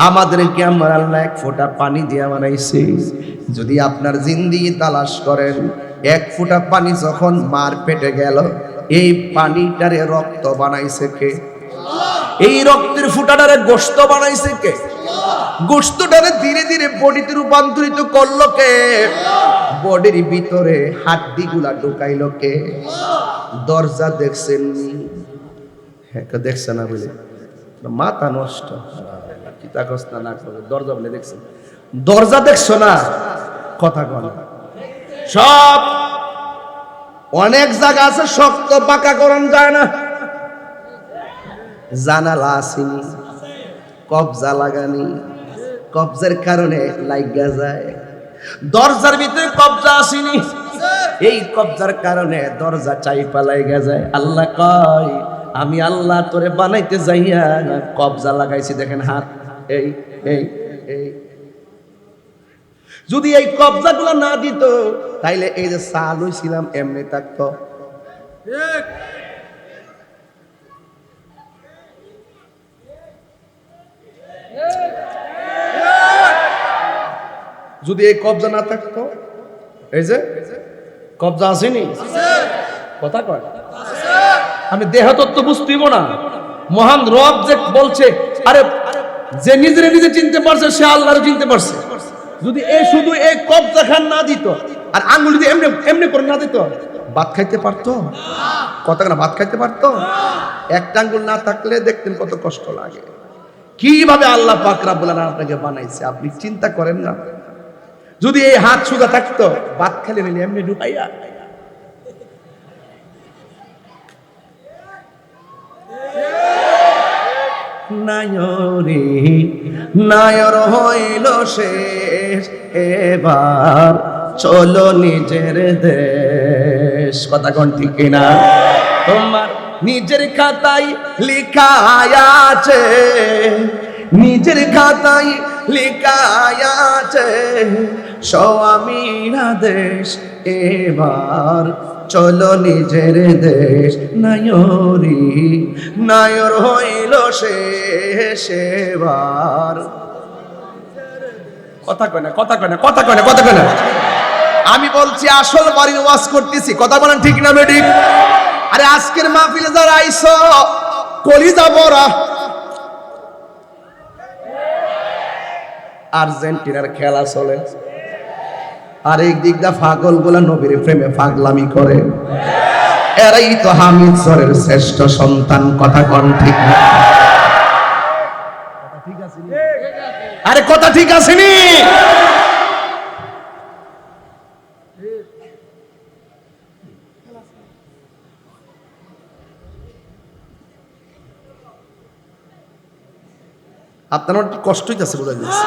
আমাদেরকে আমার আল্লাহ এক ফোঁটা পানি দিয়া বানাইছে। যদি আপনার জিন্দেগি তালাশ করেন, এক ফোঁটা পানি যখন মার পেটে গেল, এই পানিটারে রক্ত বানাইছে কে? এই রক্তের ফুটাটারে গোশত বানাইছে কে? গোশতটারে ধীরে ধীরে বডিতে রূপান্তরিত করলো কে? বডির ভিতরে হাড্ডিগুলা ঢুকাইলো কে? দরজা দেখছেন? হ্যাঁ, দেখছে না বলে মাথা নষ্ট। না করে দরজা বলে দেখছেন? দরজা দেখছো না? কথা কন। সব অনেক জায়গা আছে শক্ত পাকা করণ যায় না। জানালা আসেনি, কবজা লাগানি, কবজার কারণে লাগা যায়। দরজার ভিতরে কবজা আসেনি, এই কবজার কারণে দরজা চাইপা লাগা যায়। আল্লাহ কয়, আমি আল্লাহ তোরে বানাইতে যাইয়া কবজা লাগাইছি। দেখেন হাত, এই এই এই। যদি এই কবজাগুলো না দিত তাইলে এই যে সাল হইছিলাম এমনি থাকতো। যদি এই কবজা না থাকতো, এই যে কবজা আসেনি, কথা কয় আমি দেহ তত্ত্ব বুঝতেইব না। মহান রব যে বলছে, আরে যে নিজেরে নিজে চিনতে পারছে সে আল্লাহরে চিনতে পারছে। যদি এই শুধু এই কবজা খান না দিত আর আঙ্গুল দিয়ে এমনি এমনি করে না দিত, ভাত খাইতে পারতো? কথা না, ভাত খাইতে পারতো? একটা আঙ্গুল না থাকলে দেখতেন কত কষ্ট লাগে। কিভাবে আল্লাহ পাক রব্বুল আলামিন আপনাকে বানাইছে আপনি চিন্তা করেন না? যদি এই হাত সুদা থাকতো, ভাত খেলে নিলে এমনি ঢুকাইয়া। নায়রে নায়র হইল শেষ, এবার চলো নিজের দেশ। কথা কোন ঠিক না? তোমার নিজের খাতায় লেখা আছে, নিজের খাতায় লেখা আছে স্বামীরা দেশ, এবার চলো নিজের দেশ। নায়রি নায়র হইল শেষ, এবার। কথা কয় না, কথা কয় না, কথা কয় না, কথা কয় না। আমি বলছি আসল বাড়ির ওয়াজ করতেছি, কথা বলেন ঠিক না বেঠিক? আরে আজকের মাহফিলে যারা আইছো কলিজা বড়া। আর্জেন্টিনার খেলা চলে, আর এক দিক দা পাগল গুলা নবীর প্রেমে পাগলামি করে। এরাই তো হামিদ সরের শ্রেষ্ঠ সন্তান। কথা কোন ঠিক না? আরে কথা ঠিক আছে নি? আপনার একটু কষ্ট হইতেছে বোঝা যাচ্ছে।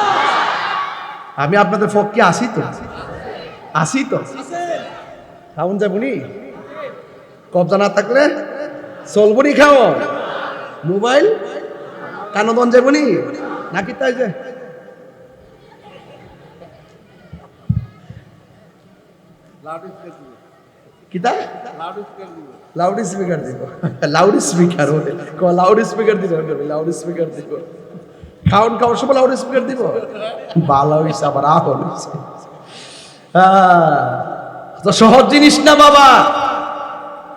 আমি আপনাদের পক্ষে আসি তো, আসি তো। খাওন যাবনি, কবজা না থাকলে চলবনি। খাও মোবাইল কানদন যাবনি নাকি? তাই যে কিতা লাউড স্পিকার দিব, লাউড স্পিকার লাউড স্পিকার দিব, লাউড স্পিকার দিব। খাওন খাওয়ার সময় লাউড স্পিকার দিব। ভালো হয়েছে, আবার আহল হয়েছে। তো সহজ জিনিস না বাবা।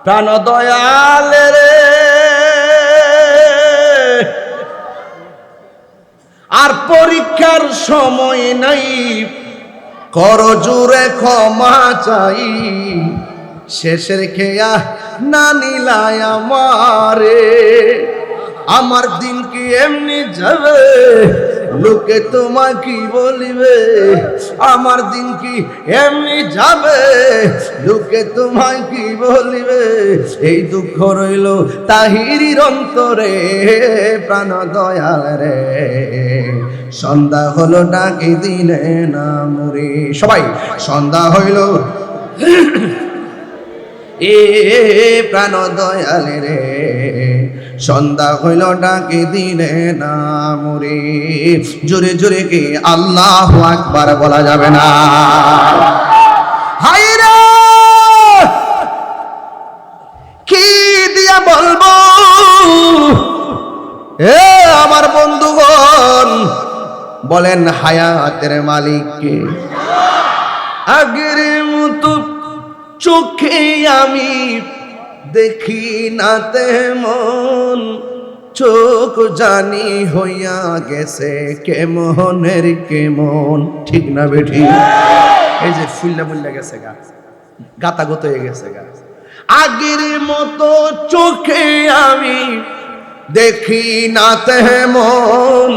প্রাণ দয়াল রে, আর পরীক্ষার সময় নাই, কর জোরে ক্ষমা চাই, শেষের খেয়া না নিলাই আমারে, আমার দিন কি এমনি যাবে, লোকে তোমায় কি বলিবে, আমার দিন কি এমনি যাবে, লোকে তোমায় কি বলিবে, এই দুঃখ রইল তাহিরির অন্তরে, প্রাণ দয়াল রে, সন্ধ্যা হলো ডাকি দিলে না মরে। সবাই সন্ধ্যা হইল এ প্রাণ দয়াল রে, সন্ধ্যা হইল ডাকি দিলে না মরে। জোরে জোরে কে আল্লাহু আকবার বলা যাবে না? হায়রে কি দিয়া বলবো এ আমার বন্ধুগণ, বলেন হায়াতের মালিককে। আগের মতো চোখে আমি দেখি না তেমন, চোখ জানি হইয়া গেছে কেমনের কেমন। ঠিক না বেঠি? এই যে ফুল্লা মুল্লা গেছে গা, গাতা গত হয়ে গেছে গা। আগের মতো চোখে আমি দেখি না তেমন,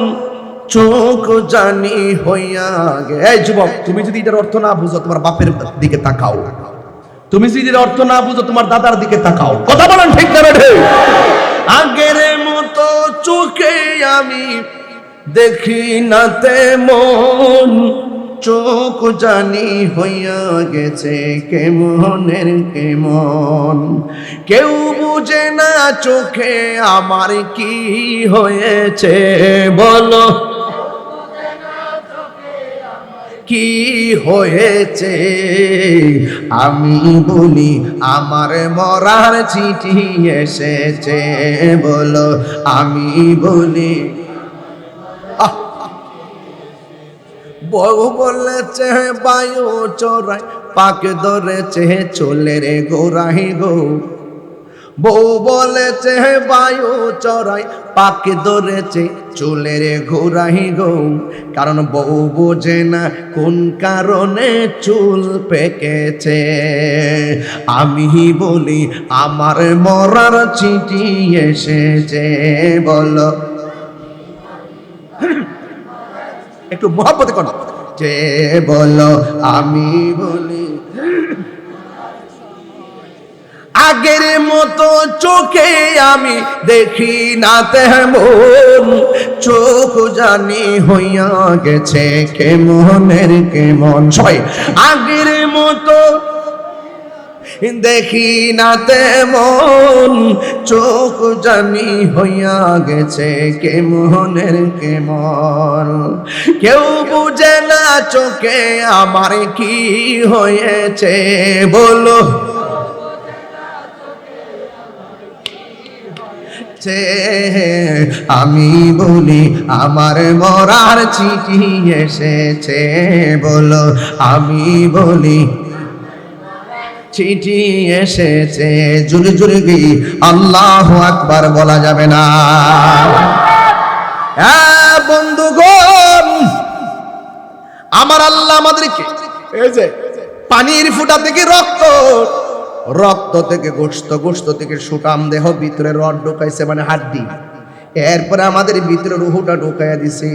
চোখ জানি হইয়া গে। এই যুবক, তুমি যদি এটার অর্থ না বুঝো, তোমার বাপের দিকে তাকাও। তুমি যদি এর অর্থ না বুঝো, তোমার দাদার দিকে তাকাও। কথা বলেন ঠিক না বেঠি? আগের মতো চোখে আমি দেখি না তেমন, চোখ জানি হইয়া গেছে কেমনের কেমন। কেউ বুঝে না চোখে আমার কি হয়েছে, বলো কি হয়েছে। আমি বলি আমার মরার চিঠি এসেছে, বলো আমি বলি। বউ বলেছে বায়ু চোরাই, পাকে ধরেছে চোলের গোড়াই গো। বউ বলেছে বায়ু চড়াই, পাকে ধরেছে চুলের ঘোরাই গো। কারণ বউ বোঝে না কোন কারণে চুল পেকেছে। আমি বলি আমার মরার চিঠি এসেছে, বলো একটু মহব্বতে কোন যে, বলো আমি বলি। আগের মতো চোখে আমি দেখি না তেমন, চোখ জানি হইয়া গেছে কেমনের কেমন। সবাই আগের মতো দেখি না তেমন, চোখ জানি হইয়া গেছে কেমনের কেমন। কেউ বুঝে না চোখে আমার কি হয়েছে, বলো আমি বলি আমার মরার চিঠি এসেছে, বলো আমি বলি চিঠি এসেছে। জুড়ে জুড়ে গিয়ে আল্লাহু আকবার বলা যাবে না? বন্ধুগণ, আমার আল্লাহ আমাদেরকে এই যে পানির ফুটা থেকে রক্ত, রক্ত থেকে গোশত, গোশত থেকে সুটাম দেহ, ভিতরে রড ঢুকাইছে মানে হাড্ডি। এরপরে আমাদের ভিতরে রুহুটা ঢুকাইয়া দিছে।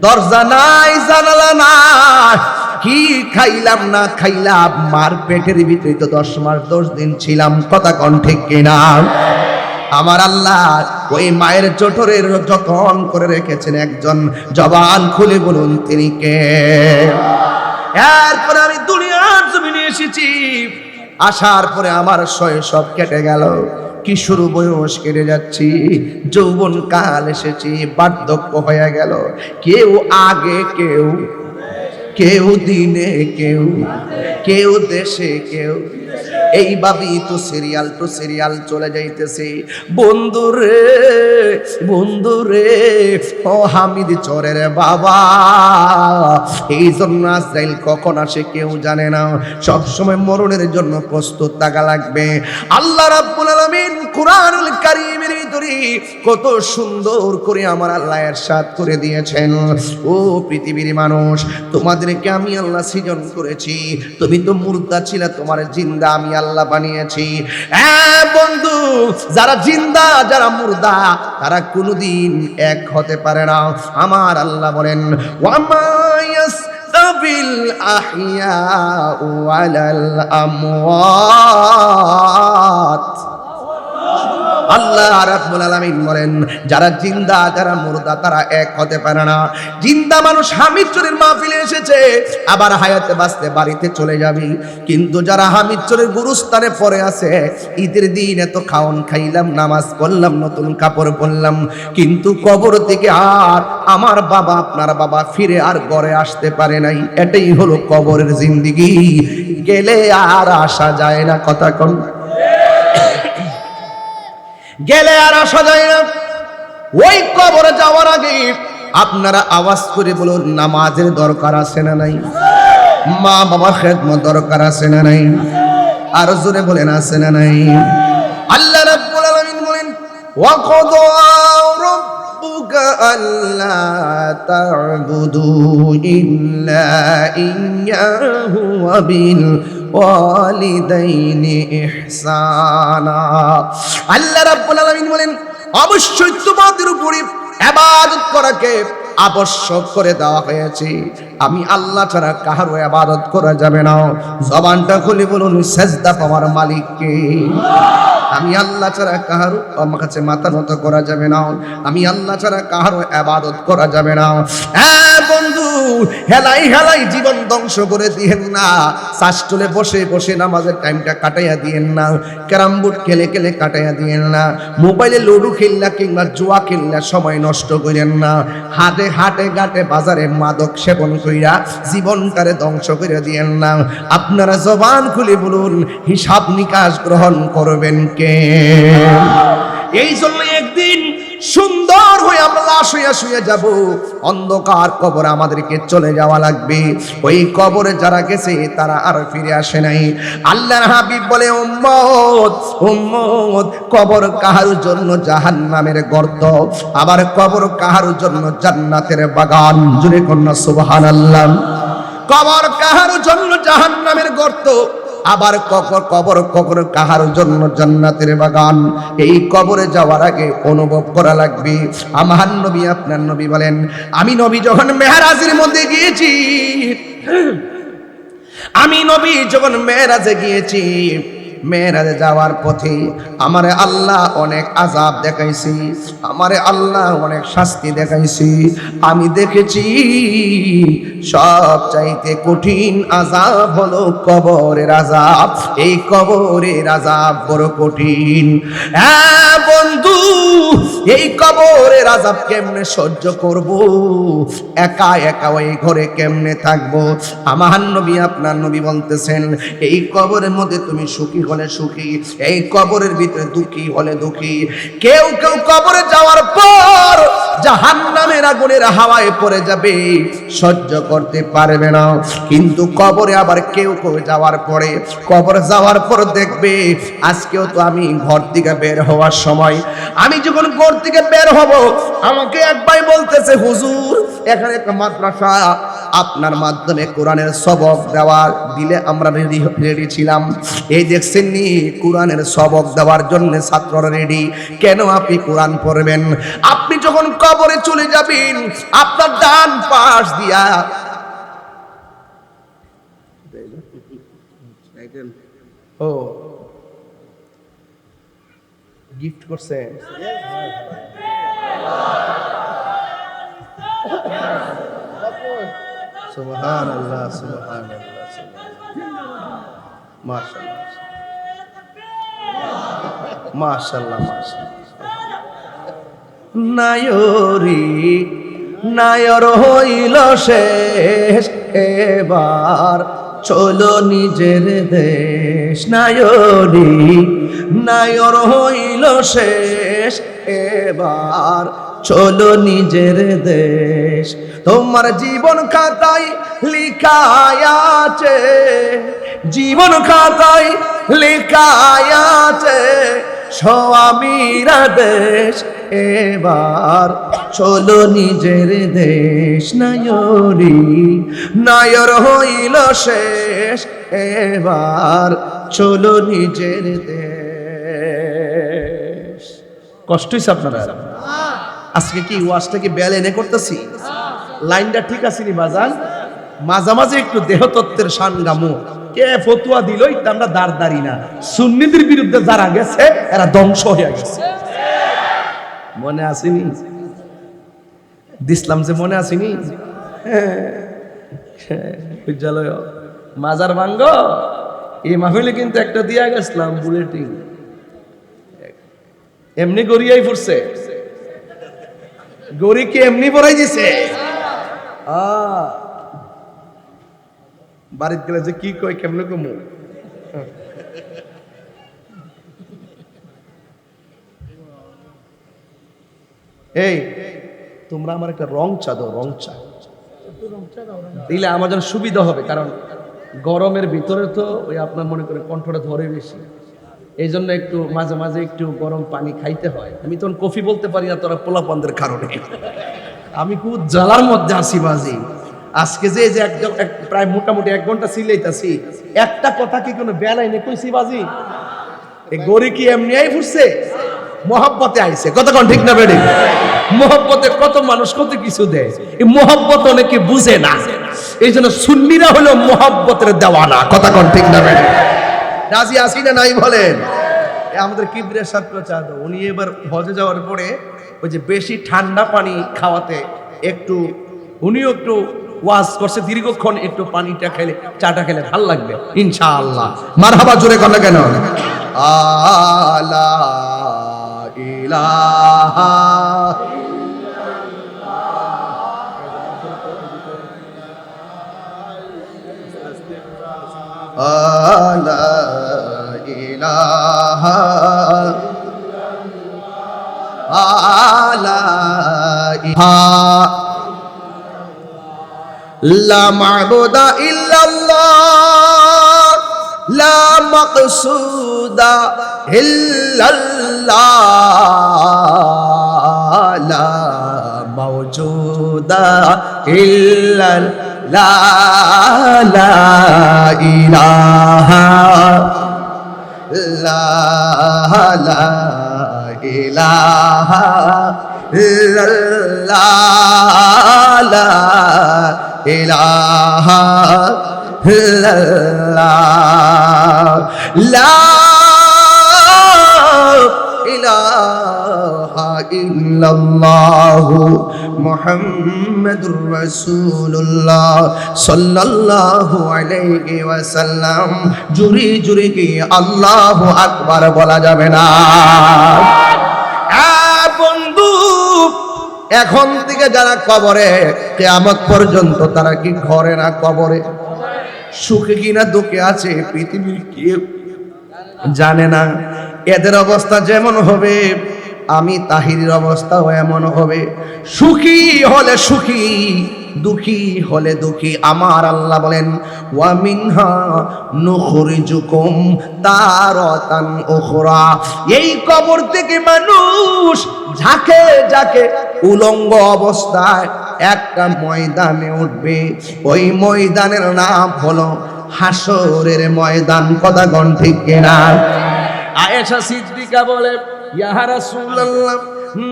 দরজা নাই, জানালা নাই, কি খাইলাম না খাইলাম, মার পেটের ভিতরে তো 10 মাস 10 দিন ছিলাম। কথা কোন ঠিক কিনা? আমার আল্লাহ ওই মায়ের জঠরের যতন করে রেখেছেন একজন, জবান খুলে বলুন তিনি কে? এরপরে আমি দুনিয়ার জমিনে এসেছি, আসার পরে আমার শৈশব কেটে গেল, কিশোর বয়স কেটে যাচ্ছি, যৌবন কাল এসেছি, বার্ধক্য হয়ে গেল। কেউ আগে, কেউ কেউ দিনে, কেউ কেউ দেশে, কেউ এইভাবেই তো সিরিয়াল চলে যাইতেছে। বন্ধুরে বন্ধুরে, ও হামিদ চোরের বাবা, এই জন্য আজরাইল কখন আসে কেউ জানে না। সব সময় মরণের জন্য প্রস্তুত থাকা লাগবে। আল্লাহ রাব্বুল আলামিন কুরআনুল কারীমের ভিতরে কত সুন্দর করে আমার আল্লাহ ইরশাদ করে দিয়েছেন, ও পৃথিবীর মানুষ, তোমাদেরকে আমি আল্লাহ সৃজন করেছি, তুমি তো মুর্দা ছিলে, তোমার জিন্দা আমি আল্লাহ বানিয়েছি। হ্যাঁ বন্ধু, যারা জিন্দা যারা মুর্দা তারা কোনোদিন এক হতে পারে না। আমার আল্লাহ বলেন, ওয়ামা ইয়াস্তাবিল আহইয়া ওয়ালাল আমওয়াত। আল্লাহ রাব্বুল আলামিন বলেন, যারা জিন্দা যারা মুর্দা তারা এক হতে পারে না। জিন্দা মানুষ হামিদ চোরের মাহফিলে এসেছে, আবার হায়াতে বাঁচতে বাড়িতে চলে যাবে। কিন্তু যারা হামিদ চোরের গুরুস্থানে পড়ে আছে, ঈদের দিন এত খাওন খাইলাম, নামাজ পড়লাম, নতুন কাপড় পরলাম, কিন্তু কবর থেকে আর আমার বাবা আপনার বাবা ফিরে আর ঘরে আসতে পারে নাই। এটাই হলো কবরের জিন্দেগি, গেলে আর আসা যায় না। কথা কোন, গেলে আর আসা যায় না। ওই কবরে যাওয়ার আগে আপনারা আওয়াজ করে বলুন, নামাজের দরকার আছে না নাই? মা বাবার খেদমত দরকার আছে না নাই? আর জোরে বলেন, আছে না নাই? আল্লাহ রাব্বুল আলামিন বলেন, ওয়া ক্বাদা রাব্বুকা আল্লা তা'বুদু ইল্লা ইয়্যাহু ওয়া বিল ওয়ালিদাইনি ইহসানা। আল্লাহ রাব্বুল আলামিন বলেন, অবশ্যই তোমাদের উপরে ইবাদত করাকে আবশ্যক করে দেওয়া হয়েছে। আমি আল্লাহ ছাড়া কারো ইবাদত করা যাবে না। জবানটা খুলে বলুন, সিজদা পাওয়ার মালিক কে? আমি আল্লাহ ছাড়া কারো আমার কাছে মাথা নত করা যাবে না। আমি আল্লাহ ছাড়া কারো ইবাদত করা যাবে না। হ্যাঁ বন্ধু, হেলাই হেলাই জীবন ধ্বংস করে দিয়েন না। শাসটুলে বসে বসে নামাজের টাইমটা কাটাইয়া দিয়েন না। ক্যারাম বোর্ড খেলে খেলে কাটাইয়া দিয়েন না। মোবাইলে লুডো খেললা কিংবা জুয়া খেললা সময় নষ্ট করেন না। হাটে হাটে ঘাটে বাজারে মাদক সেবন কইরা জীবনটারে ধ্বংস করে দিয়েন না। আপনারা জবান খুলে বলুন, হিসাব নিকাশ গ্রহণ করবেন কে? এই জন্য একদিন সুন্দর হয়ে আমরা লাশ হইয়া শুয়ে যাব। অন্ধকার কবর আমাদেরকে চলে যাওয়া লাগবে। ওই কবরে যারা গেছে তারা আর ফিরে আসে নাই। আল্লাহর হাবিব বলে, উম্মত উম্মত, কবর কাহার জন্য জাহান্নামের গর্ত, আবার কবর কাহার জন্য জান্নাতের বাগান। জুড়ে কন্যা সুবহানাল্লাহ। কবর কাহার জন্য জাহান্নামের গর্ত, আবার কবর কাহার জন্য জান্নাতের বাগান। এই কবরে যাওয়ার আগে অনুভব করা লাগবে। আমার নবী আপনার নবী বলেন, আমি নবী যখন মেরাজের মধ্যে গিয়েছি, আমি নবী যখন মেরাজে গিয়েছি, মেরাজে যাওয়ার পথে আমারে আল্লাহ অনেক আযাব দেখাইছি, আমারে আল্লাহ অনেক শাস্তি দেখাইছি। আমি দেখেছি সব চাইতে কঠিন আযাব হলো কবরের আযাব। এই কবরের আযাব বড় কঠিন। হ্যাঁ বন্ধু, এই কবরের আযাব কেমনে সহ্য করব? একা একা ওই ঘরে কেমনে থাকবো? আমার নবী আপনার নবী বলতেছেন, এই কবরের মধ্যে তুমি সুখী হলে সুখী, এই কবরের ভিতরে দুঃখী হলে দুঃখী। কেউ কেউ কবরে যাওয়ার পর জাহান্নামের আগুনের হাওয়ায় পড়ে যাবে, সহ্য করতে পারবে না। কিন্তু কবরে আবার কেউ কেউ যাওয়ার পরে, কবরে যাওয়ার পর দেখবে, আজকেও তো আমি ঘর থেকে বের হওয়ার সময়, আমি যখন ঘর থেকে বের হব, আমাকে এক ভাই বলতেছে, হুজুর এখানে একটা মাদ্রাসা, আপনার মাধ্যমে কোরআনের সবক দেওয়া দিলে আমরা রেডি ছিলাম। এই দেখছেন নি, কোরআনের সবক দেওয়ার জন্য ছাত্ররা রেডি। কেন আপনি কোরআন পড়বেন? আপনি যখন কবরে চলে যাবেন, আপনার ডান পাশ দিয়া ও গিফট করছে, সুবহানাল্লাহ সুবহানাল্লাহ, মাশাআল্লাহ মাশাআল্লাহ মাশাআল্লাহ। নায়রি নায়র হইল শেষ, এবার চলো নিজের দেশ নায়রি নায়র হইল শেষ এবার চলো নিজের দেশ তোমার জীবন খাতায় লিখায় আছে জীবন খাতায় লিখায় আছে স্বামীরা দেশ এবার চলো নিজের দেশ নায়রি নায়র হইল শেষ এবার চলো নিজের দেশ। কষ্ট হইছে আপনারা? আজকে কি ওয়াজটা কি বেল এনে করতেছি? লাইনটা ঠিক আছে নি বাজান? মাঝামাঝি একটু দেহতত্ত্বের সানগামো কে ফতুয়া দিল আমরা দাঁড় না, সুন্নিদের বিরুদ্ধে যারা গেছে এরা ধ্বংস হয়ে গেছে। মনে আসেনি দিসলাম যে মনে আসেনি বিদ্যালয় মাজার ভাঙ্গ এই মাহফিলে কিন্তু একটা দিয়া গেছিলাম বুলেটিন, এমনি গড়িয়াই পড়ছে, গড়ি কি এমনি পড়াই দিছে? বাড়িতে গেলে যে কি কয় কেমনে কমু এই তোমরা আমার একটা রং চা দাও, রং চা দিলে আমার জন্য সুবিধা হবে, কারণ গরমের ভিতরে তো ওই আপনার মনে করে কণ্ঠটা ধরে বেশি, এই জন্য একটু মাঝে মাঝে একটু গরম পানি খাইতে হয়। আমি তখন কফি বলতে পারি না, তোরা পোলাপানদের কারণে আমি খুব জ্বালার মধ্যে আসি বাজি। আজকে যে প্রায় মোটামুটি 1 ঘন্টা সিলাইতাছি, একটা কথা কি কোনো বেলাই নে কইছি বাজি? এই গরি কি এমনি আই ফুটছে? মোহাব্বতে আইছে, কতক্ষণ ঠিক না বেড়ে? মোহাব্বতে কত মানুষ কত কিছু দেয়, এই মোহাব্বত অনেকে বুঝে না, এই জন্য সুন্নিরা হলো মোহাব্বতের দেওয়ানা, কতক্ষণ ঠিক না বেড়ে? রাজি আসি না নাই বলেন? আমাদের কিবরিয়া ছাত্র চাঁদ উনি এবার হজে যাওয়ার পরে ওই যে বেশি ঠান্ডা পানি খাওয়াতে একটু উনিও একটু ওয়াজ করছে দীর্ঘক্ষণ, একটু পানিটা খেলে চাটা খেলে ভাল লাগবে ইনশাআল্লাহ। মারহাবা জোরে কথা কেন? আলা ইলাহা আলা ইলাহা আলা ইলাহা লা মা'বুদা ইল্লাল্লাহ লা মাকসুদা ইল্লাল্লাহ লা মাওজুদা ইল্লাল্লাহ লা ইলাহা লা ইলাহা ইল্লাল্লাহ লা ইলাহা ইল্লাল্লাহ লা ইলাহা ইল্লাল্লাহ মুহাম্মাদুর রাসূলুল্লাহ সাল্লাল্লাহু আলাইহি ওয়াসাল্লাম। জুরি জুরি কি আল্লাহু আকবার বলা যাবে না? বন্ধু, এখন থেকে যারা কবরে কিয়ামত পর্যন্ত তারা কি ঘরে না কবরে? সুখে কিনা দুঃখে আছে পৃথিবীর কেউ জানে না। এদের অবস্থা যেমন হবে আমি তাহিরের অবস্থাও এমন হবে। সুখী হলে সুখী, দুঃখী হলে দুঃখী। আমার আল্লাহ বলেন ওয়া মিনহা নুখরিজুকুম তারাতান উখরা। এই কবর থেকে মানুষ ঝাঁকে ঝাঁকে উলঙ্গ অবস্থায় একটা ময়দানে উঠবে। ওই ময়দানের নাম হলো হাসরের ময়দান। কথা গণ ঠিক কিনা? আয়েশা সিদ্দিকা বলে ইয়া রাসূলুল্লাহ,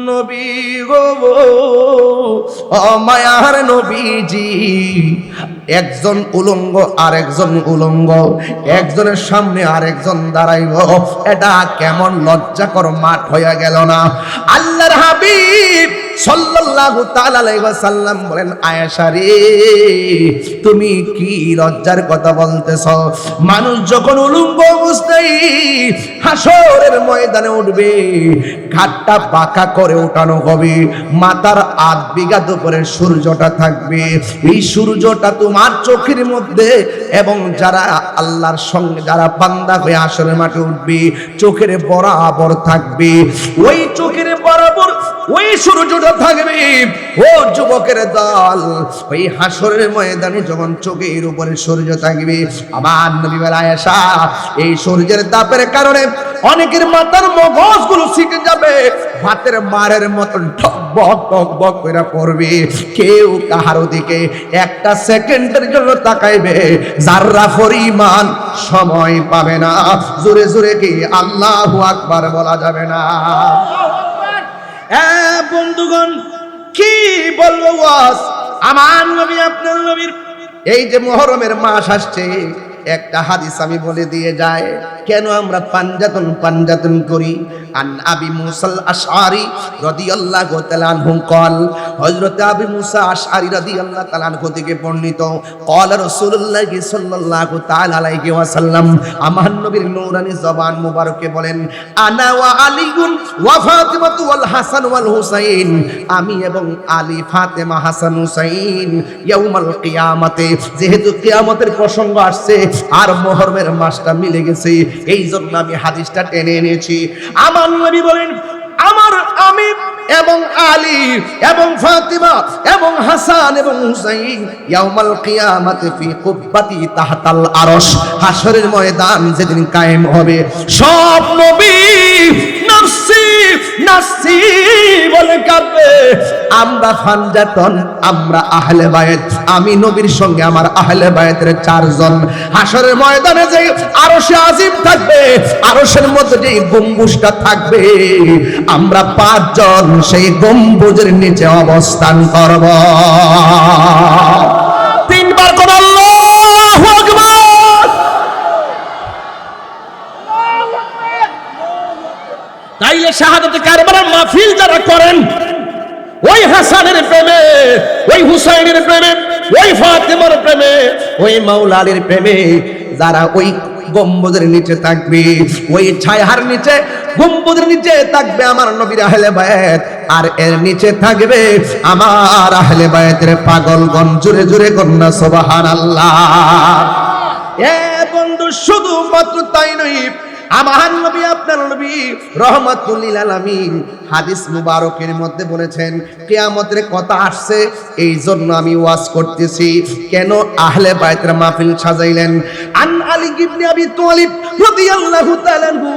নবী গো ও মায়ার নবীজি, একজন উলঙ্গ আর একজন উলঙ্গ, একজনের সামনে আর একজন দাঁড়াইব, এটা কেমন লজ্জাকর মাঠ হয়ে গেল না? আল্লাহর হাবিব সাল্লাল্লাহু তাআলা আলাইহি ওয়াসাল্লাম বলেন, আয়েশা রে তুমি কি লজ্জার কথা বলতেছ? মানুষ যখন উলঙ্গ অবস্থায় হাসরের ময়দানে উঠবে, ঘাটটা বাঁকা করে ওঠানো হবে, মাথার 8 বিঘা উপরে সূর্যটা থাকবে। এই সূর্যটা তোমার চোখের মধ্যে, এবং যারা আল্লাহর সঙ্গে যারা বান্দা হয়ে হাসরের মাঠে উঠবে চোখের বরাবর থাকবে। ওই চোখের বরাবর ওই সূর্যটা থাকবে। ও যুবকের দল, ওই হাসরের ময়দানে যখন চোখের উপরে সূর্য থাকবে, আমার নবী বলেন, আয়েশা এই সূর্যের তাপের কারণে অনেকের মাথার মগজগুলো ছিটে যাবে, ভাতের মারের মতন টকবক টকবক করে পড়বে। কেউ কাহার দিকে একটা সেকেন্ডের জন্য তাকাইবে যাররা পরিমাণ সময় পাবে না। জোরে জোরে কি আল্লাহু আকবার বলা যাবে না? বন্ধুগণ, কি বলবো ওয়াজ, আমার নবী আপনার নবীর এই যে মুহররমের মাস আসছে, একটা হাদিস আমি বলে দিয়ে যাই, কেন আমরা পাঞ্জাতন করি। আন আবি মুসা আল-আশআরী রাদিয়াল্লাহু তাআলা আনহু قال, হযরত আবি মুসা আশআরী রাদিয়াল্লাহু তাআলা আনহু থেকে বর্ণিত, قال রাসূলুল্লাহ সাল্লাল্লাহু তাআলা আলাইহি ওয়াসাল্লাম, আমার নবীর নূরানী জবান মুবারকে বলেন, আনা ওয়া আলীউন ওয়া ফাতিমাতু ওয়াল হাসান ওয়াল হুসাইন, আমি এবং আলী, ফাতেমা, হাসান, হুসাইন ইয়াউমাল কিয়ামাতে, যেহেতু কিয়ামতের প্রসঙ্গ আসছে আর মুহররমের মাসটা মিলে গেছে, এই জন্য আমি হাদিসটা টেনে এনেছি। আমার নবী বলেন, আমি এবং আলী এবং ফাতিমা এবং হাসান এবং হুসাইন ইয়াউমাল কিয়ামাতে ফি কুব্বাতি তাহতাল আরশ, হাসরের ময়দান যেদিন কায়েম হবে, সব নবী নাফসি নাফসি বলে কাঁদবে। আমরা ফানজাতন, আমরা আহলে বায়ত, আমি নবীর সঙ্গে আমার আহলে বায়তের 4 জন হাসরের ময়দানে যে আরশে আজিম থাকবে, আরশের মধ্যে যে গম্বুজটা থাকবে, আমরা 5 জন সেই গম্বুজের নিচে অবস্থান করব। 3 বার কোন আল্লাহু আকবার। তাইলে শাহাদাতে কারবালার মাহফিল যারা করেন, ওই হাসানের প্রেমে, ওই হুসাইনের প্রেমে, ওই ফাতেমার প্রেমে, ওই মাওলা আলীর প্রেমে যারা ওই গম্বুজের নিচে থাকবে, ওই ছায়ার নিচে গম্বুজের নিচে থাকবে আমার নবীর আহলে বায়াত, আর এর নিচে থাকবে আমার আহলে বায়াতের পাগলগণ। জোরে জোরে কন্যা সুবহানাল্লাহ। এ বন্ধু, শুধুমাত্র তাই নয়, আমার নবী আপনার নবী রহমাতুল লিল আলামিন হাদিস মুবারকের মধ্যে বলেছেন, কিয়ামতের কথা আসছে, এই জন্য আমি ওয়াজ করতেছি। কেন আহলে বাইতের মাহফিল সাজাইলেন? আন আলী ইবনে আবি তালিব রাদিয়াল্লাহু তাআলা আনহু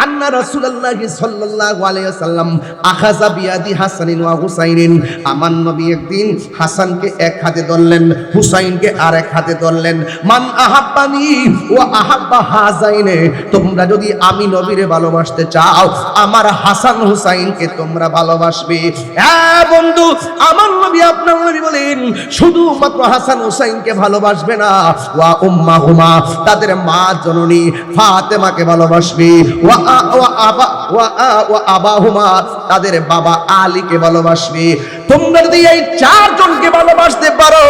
আন্না রাসূলুল্লাহ সাল্লাল্লাহু আলাইহি ওয়াসাল্লাম আখাযা বিয়াদি হাসানিন ওয়া হুসাইনিন, আমার নবী একদিন হাসানকে এক হাতে ধরলেন, হুসাইনকে আরেক হাতে ধরলেন। মান আহাব্বানি ওয়া আহাব্বা হাযাইনে, তোমরা যদি আমি নবীরে ভালোবাসতে চাও, আমার হাসান হুসাইনকে তোমরা ভালোবাসবে। হ্যাঁ বন্ধু, আমার নবী আপনার নবী বলেন, শুধুমাত্র হাসান হুসাইনকে ভালোবাসবে না, ওয়া উম্মাহুমা, তাদের মা জননী ফাতেমাকে ভালোবাসবে, ওয়া আবাহুমা, তাদের বাবা আলীকে ভালোবাসবে। তোমরা যদি এই 4 জনকে ভালোবাসতে পারো,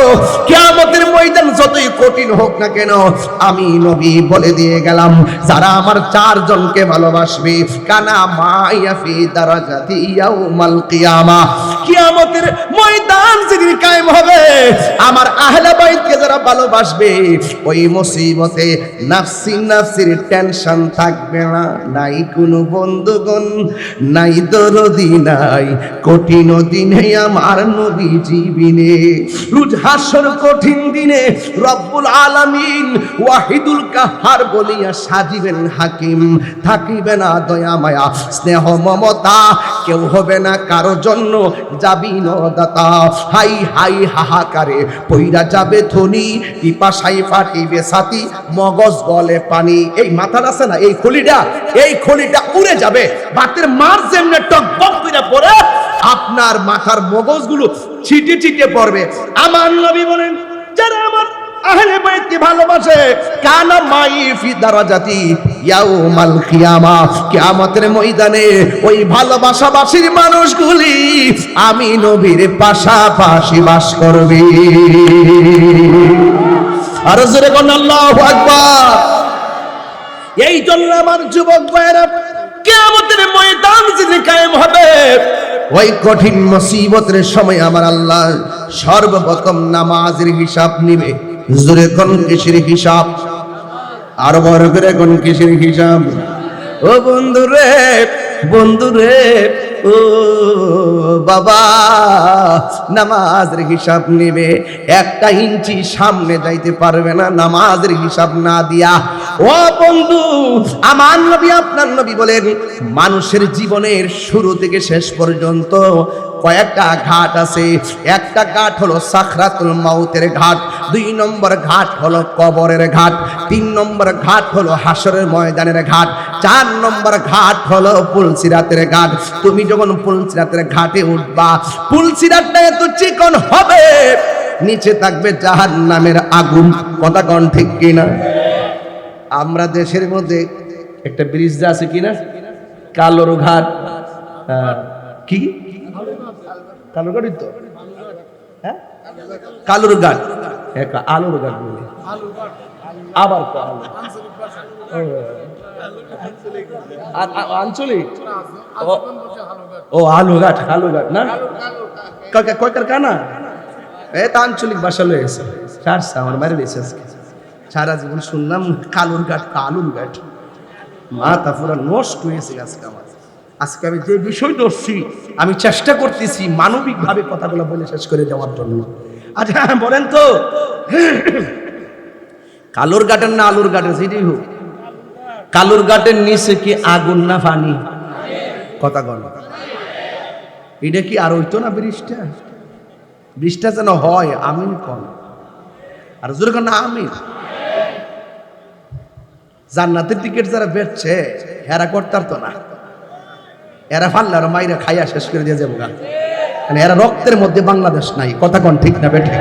কিয়ামতের ময়দান যতই কঠিন হোক না কেন, আমি নবী বলে দিয়ে গেলাম, যারা আমার 4 জনকে ভালোবাসবে, কানা মাইয়া ফি দারাজাতি ইয়াউমাল কিয়ামা, কিয়ামতের ময়দান যেদিন কায়েম হবে, আমার আহলে বাইতকে যারা ভালোবাসবে, ওই মুসিবতে নাফসি নাফসির টেনশন থাকবে না। নাই কোনো বন্ধুগণ, নাই দরদি, নাই কঠিন দিনে আমার নবী জীবিনে, রোজ হাসর কঠিন দিনে রব্বুল আলামিন ওয়াহিদুল কাহার বলিয়া সাজিবেন হাকিম, থাকিবে না দয়া মায়া স্নেহ মমতা, কেউ হবে না কারো জন্য যাবি নদাতা। হাই হাই হাহাকারে পইরা যাবে ধনী, পিপাসাই ফাটিবে ছাতি, মগজ গলে পানি। এই মাথাটা আছে না, এই খলিটা উড়ে যাবে, বাতের মার যেমনে টকবক কইরা পড়ে, আপনার মাথার মগজগুলো ছিটে ছিটে পড়বে। আমার নবী বলেন, যারা আমার আহলে বাইতকে ভালোবাসে, কানা মাই ফি দারাজাতি ইয়াউমাল কিয়ামা, কিয়ামতের ময়দানে ওই ভালোবাসাবাসীর মানুষগুলি আমি নবীর পাশাপাশি বাস করবে। আর জোরে কোন আল্লাহু আকবার। এই জন্য আমার যুবক ভাইরা, কিয়ামতের ময়দান যেদিন কায়েম হবে, ওই কঠিন মুসিবতের সময় আমার আল্লাহ সর্বপ্রথম নামাজের হিসাব নিবে। জোরে কোন কিসের হিসাব? আর বড় করে কোন কিসের হিসাব? ও বন্ধুরে, বন্ধুরে, ও বাবা, নামাজের হিসাব নিবে। একটা ইঞ্চি সামনে যাইতে পারবে না নামাজের হিসাব না দিয়া। ও বন্ধু, আমার নবী আপনার নবী বলেন, মানুষের জীবনের শুরু থেকে শেষ পর্যন্ত কয়েকটা ঘাট আছে। একটা ঘাট হলো সাকরাতুল মাউতের ঘাট, 2 নম্বর ঘাট হলো কবরের ঘাট, 3 নম্বর ঘাট হলো হাসরের ময়দানের ঘাট, 4 নম্বর ঘাট হলো পুলসিরাতের ঘাট। তুমি যখন পুলসিরাতের ঘাটে উঠবা, পুলসিরাতটা এত চিকন হবে, নিচে থাকবে জাহান্নামের আগুন। কথা কোন ঠিক কিনা? আমরা দেশের মধ্যে একটা ব্রিজ আছে কিনা, কালোর ঘাট, কি কালোর ঘাট তো, হ্যাঁ কালোর ঘাট, আলোর ঘাট বলে আবার আঞ্চলিক, ও আলুঘাট, আলুঘাট না কয়কার কানা, এ তা আঞ্চলিক ভাষা লয়ে গেছে। সারসা আমার বাইরে দিয়েছে আজকে, সারা জীবন শুনলাম কালুর ঘাট, আলুর ঘাট, মাথা পুরা নষ্ট হয়েছে আজকে আমার। আজকে আমি যে বিষয় ধরছি, আমি চেষ্টা করতেছি মানবিক ভাবে কথাগুলো বলে শেষ করে দেওয়ার জন্য। আচ্ছা বলেন তো, কালুর ঘাটের না আলুর ঘাটের, সেটাই হোক, কালুর ঘাটের নিচে কি আগুন না পানি? কথা বল, এটা কি আর হইতো না বৃষ্টিটা? বৃষ্টিটা যেন হয়, আমিন কন, আর জোরে কন না আমিন। জান্নাতের টিকিট যারা বেচছে এরা করতার তো না, এরা ফাল্লার মাইরা খাইয়া শেষ করে দিয়ে যাবো, মানে এরা রক্তের মধ্যে বাংলাদেশ নাই। কথা কোন ঠিক না বেঠে?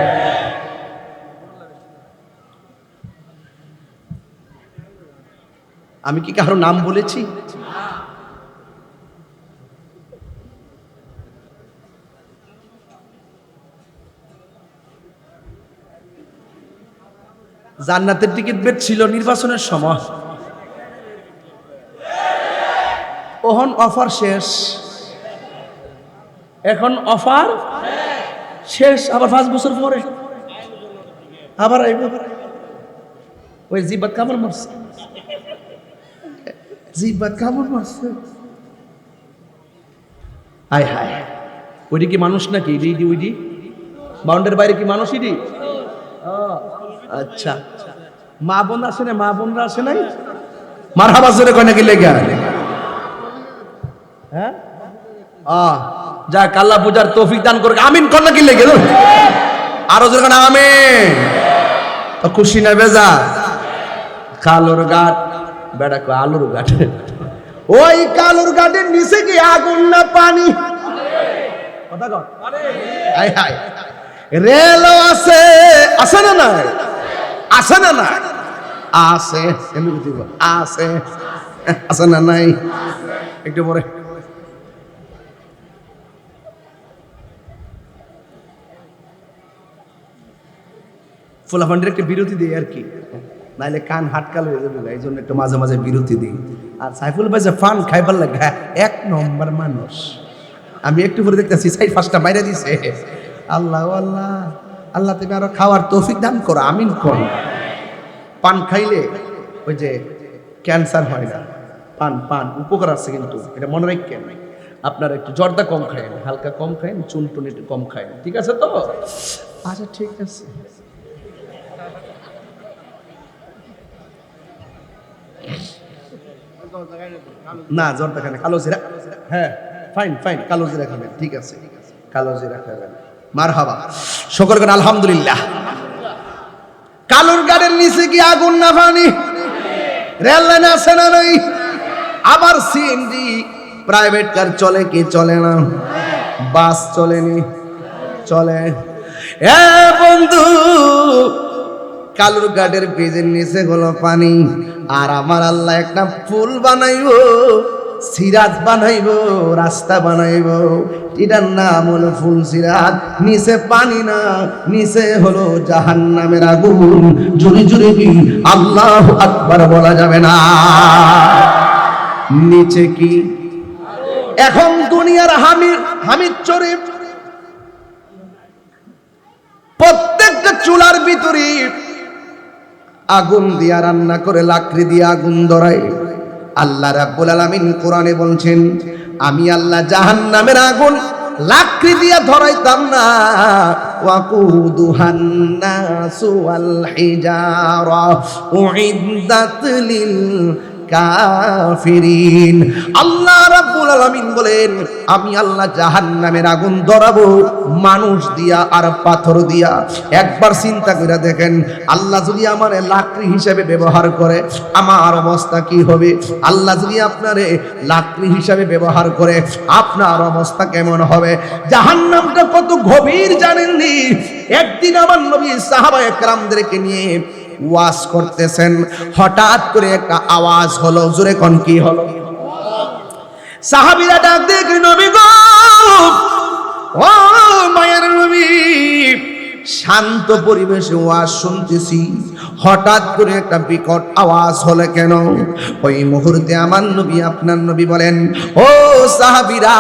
আমি কি কারো নাম বলেছি? জান্নাতের টিকিট বেচছিল নির্বাচনের সময়, ওহন অফার শেষ, এখন অফার শেষ, আবার 5 বছর পরে আবার আইব। ওই জিবাত কামড় মারছে, জিবাত কামড় মারছে, হায় হায়। ওইটি কি মানুষ নাকি? ইডি ওইটি বাউন্ডারির বাইরে কি মানুষ? ইডি আচ্ছা, মা বোন আসে না? মা বোনরা আসে নাই? মারহাবা জোরে কয় নাকি লেগে? হ্যাঁ, যা আল্লাহ পূজার তৌফিক দান করুক, আমিন কর নাকি লেগে? আরো জোরে কন আমিন। তো খুশি না বেজা? কালোর ঘাট বেড়া কয় আলুর ঘাট, ওই কালোর ঘাটের নিচে কি আগুন না পানি? কথা কর, হায় হায়। রেল আছে, আছে না নাই? আছে না নাই? আছে, আছে, আছে না নাই? একটু পরে ফুলাফান্ডির একটা বিরতি দিই আর কি, নাইলে কান হাটকাল হয়ে যাবে, এই জন্য একটু মাঝে মাঝে বিরতি দিই। আর সাইফুল ভাই যে ফান খাইবার লাগে, 1 নম্বর মানুষ। আমি একটু পরে দেখতেছি 4-5টা বাইরে দিছে। আল্লাহ আল্লাহ আল্লাহ, তুমি আরো খাওয়ার তৌফিক দান করো, আমিন কর। পান খাইলে ওই যে ক্যান্সার হয় না, পান পান উপকার আছে, কিন্তু এটা মনে রাখেন। আপনারা একটু জর্দা কম খায়েন, হালকা কম খায়েন, চুন টুন একটু কম খায়েন, ঠিক আছে তো? আচ্ছা ঠিক আছে। না জর্দা খান, কালো জিরা, হ্যাঁ ফাইন ফাইন, কালো জিরা খাবেন, ঠিক আছে, কালো জিরা খাবেন। মারহাবা, শুকর করেন আলহামদুলিল্লাহ। কালোর গাড়ির নিচে কি আগুন না পানি? রেল লাইন আছে না নাই? আবার সিএনজি প্রাইভেট কার চলে কি চলে না? বাস চলেনি, চলে। এ বন্ধু, কালুর গাড়ের পেজের নিচে হলো পানি, আর আমার আল্লাহ একটা পুল বানাইবো, সিরাত বানাইবো, রাস্তা বানাইবো, এটার নাম হলো ফুল সিরাত। নিচে পানি না, নিচে হলো জাহান্নামের আগুন। জুরি জুরি কি আল্লাহু আকবার বলা যাবে না? নিচে কি? এখন দুনিয়ার হামিদ শরীফ প্রত্যেকটা চুলার ভিতরে আগুন দিয়া রান্না করে, লাকড়ি দিয়ে আগুন ধরায়। আল্লাহ রাব্বুল আলামিন কোরআনে বলছেন, আমি আল্লাহ জাহান্নামের আগুন লাকড়ি দিয়া ধরাইতাম না। ওয়াকুদুহান নাসু ওয়াল হিজারা উইদ্দাত লিল কাফিরিন। আল্লাহ রাব্বুল আলামিন বলেন, আমি আল্লাহ জাহান্নামের আগুন ধরাবো মানুষ দিয়া আর পাথর দিয়া। একবার চিন্তা করে দেখেন, আল্লাহ যদি আমারে লাকড়ি হিসেবে ব্যবহার করে আমার অবস্থা কি হবে? আল্লাহ যদি আপনারে লাকড়ি হিসেবে ব্যবহার করে আপনার অবস্থা কেমন হবে? জাহান্নামটা কত গভীর জানেননি? একদিন আমার নবী সাহাবায়ে কেরামদেরকে নিয়ে ওয়াজ করতেছেন, হঠাৎ করে একটা আওয়াজ হলো, জোরে কোন কি হলো? সাহাবীরা ডাক দিয়ে, নবী গো, ও মায়ের নবী, শান্ত পরিবেশে ওয়াজ শুনতেছি, হঠাৎ করে একটা বিকট আওয়াজ হলো কেন? ওই মুহূর্তে আমার নবী, আপনার নবী বলেন, ও সাহাবীরা,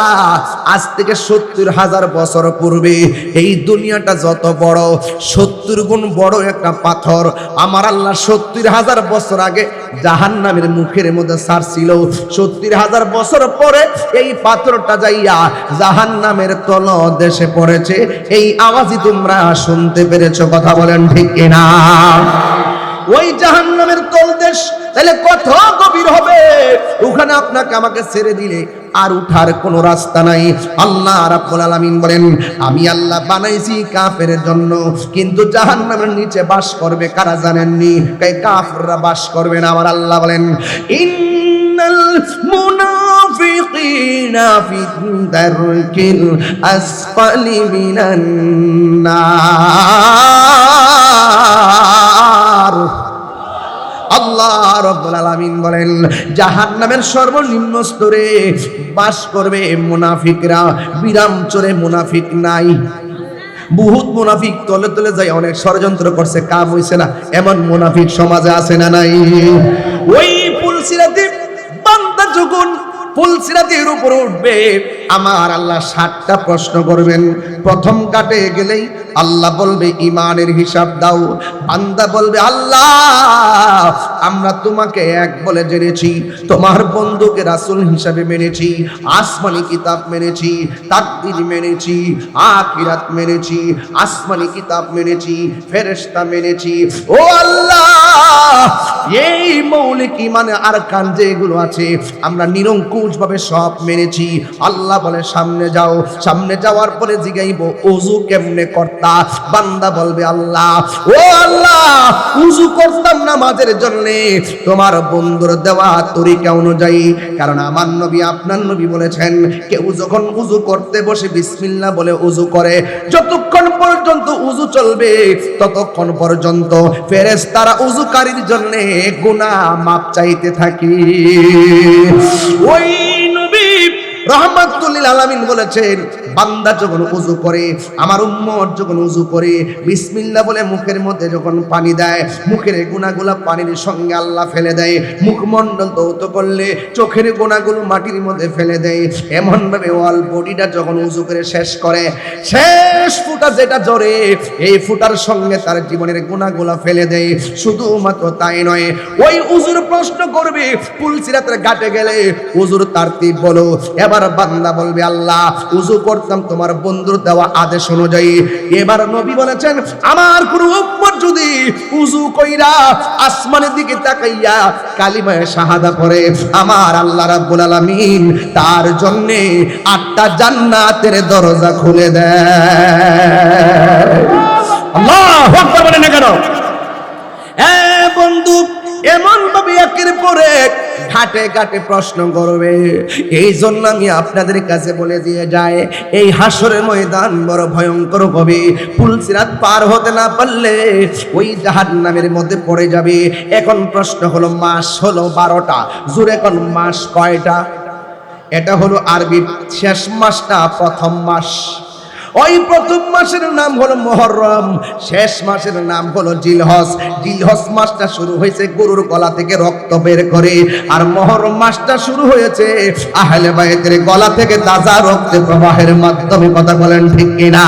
আজ থেকে ৭০,০০০ বছর পূর্বে এই দুনিয়াটা যত বড়, ৭০ গুণ বড় একটা পাথর আমার আল্লাহ ৭০,০০০ বছর আগে জাহান্নামের মুখের মধ্যে ছাড়ছিল। ৭০,০০০ বছর পরে এই পাথরটা যাইয়া জাহান্নামের তলদেশে পড়েছে। এই আওয়াজই তোমরা শুনতে পেরেছো, কথা বলেন ঠিক কিনা? ওই জাহান্নামের তলদেশ তাহলে কত গভীর হবে? ওখানে আপনাকে আমাকে ছেড়ে দিলে আর উঠার কোনো রাস্তা নাই। আল্লাহ রাব্বুল আলামিন বলেন, আমি আল্লাহ বানাইছি কাফেরের জন্য, কিন্তু জাহান্নামের নিচে বাস করবে কারা জানেননি? কাফেররা বাস করবে না। আমার আল্লাহ বলেন, ইন্নাল মুনাফিকিনা ফি দারকিল আসফালি মিনান নার। আল্লাহ রাব্বুল আলামিন বলেন, জাহান্নামের সর্বনিম্ন স্তরে বাস করবে মুনাফিকরা। বিরাম চোরে মুনাফিক নাই। বহুত মুনাফিক তলে তলে যায় অনেক ষড়যন্ত্র করছে, কাম হইছে না, এমন মুনাফিক সমাজে আছে না নাই? ওই পুলসিরাতে বান্দা যখন পুলসিরাতের উপর উঠবে, আমার আল্লাহ ৭টা প্রশ্ন করবেন। প্রথম কাটে গেলেই আল্লাহ বলবে, ইমানের হিসাব দাও। বান্দা বলবে, আল্লাহ আমরা তোমাকে এক বলে জেনেছি, তোমার বন্ধুকে রাসূল হিসাবে মেনেছি, আসমানি কিতাব মেনেছি, তাকদীর মেনেছি, আখিরাত মেনেছি, আসমানি কিতাব মেনেছি, ফেরেশতা মেনেছি। ও আল্লাহ, এই মৌলিক ইমানে আরকান যেগুলো আছে আমরা নিরঙ্কুশ ভাবে সব মেনেছি। আল্লাহ বলে, সামনে যাও। সামনে যাওয়ার পরে জিগাইবো, ওযু কেমনে করতা? বান্দা বলবে, আল্লাহ, ও আল্লাহ, ওযু করতাম নামাজের জন্য তোমার বন্ধুর দেওয়া তরিকা অনুযায়ী। কারণ আমার নবী, আপনার নবী বলেছেন, কেউ যখন ওযু করতে বসে বিসমিল্লাহ বলে ওযু করে, যতক্ষণ পর্যন্ত ওযু চলবে ততক্ষণ পর্যন্ত ফেরেশতারা ওযুকারীর জন্য গুনাহ মাপ চাইতে থাকে। ওই নবী রাহমাতুল লিল আলামিন বলেছেন, বান্দা যখন ওযু করে, আমার উম্মত যখন ওযু করে বিসমিল্লাহ বলে মুখের মধ্যে যখন পানি দেয়, মুখের গুনাহগুলো পানির সঙ্গে আল্লাহ ফেলে দেয়। মুখমণ্ডল ধৌত করলে চোখের গুনাহগুলো মাটির মধ্যে ফেলে দেয়। এমন ভাবে অল বডিটা যখন ওযু করে শেষ করে, শেষ ফুটা যেটা জরে, এই ফুটার সঙ্গে তার জীবনের গুনাহগুলো ফেলে দেয়। শুধুমাত্র তাই নয়, ওই ওযুর প্রশ্ন করবে পুলসিরাতের ঘাটে গেলে, ওযুর তারতিব বলো। এবার বান্দা বলবে, আল্লাহ ওযু করতাম তোমার বন্ধুর দেওয়া আদেশ অনুযায়ী। এবার নবী বলেছেন, আমার কোন উম্মত যদি ওযু কইরা আসমানের দিকে তাকাইয়া কালিমায়ে শাহাদা পড়ে, আমার আল্লাহ রাব্বুল আলামিন তার জন্য 8টা জান্নাতের দরজা খুলে দেয়। আল্লাহু আকবার বলেন না কেন? বন্ধু, এমন ভাবে একের পর এক ঘাটে ঘাটে প্রশ্ন করবে। এই জন্য আমি আপনাদের কাছে বলে দিয়ে যাই, এই হাসরের ময়দান বড় ভয়ঙ্কর হবে। পুলসিরাত পার হতে না পারলে ওই জাহান্নামের মধ্যে পড়ে যাবে। এখন প্রশ্ন হলো, মাস হলো 12টা, জোরে কোন মাস কয়টা? এটা হলো আরবির শেষ মাসটা প্রথম মাস। ওই প্রথম মাসের নাম হলো মুহররম, শেষ মাসের নাম হলো জিলহজ। জিলহজ মাসটা শুরু হয়েছে গরুর গলা থেকে রক্ত বের করে, আর মুহররম মাসটা শুরু হয়েছে আহলে বাইতের গলা থেকে তাজা রক্ত প্রবাহের মাধ্যমে। কথা বলেন ঠিক কিনা?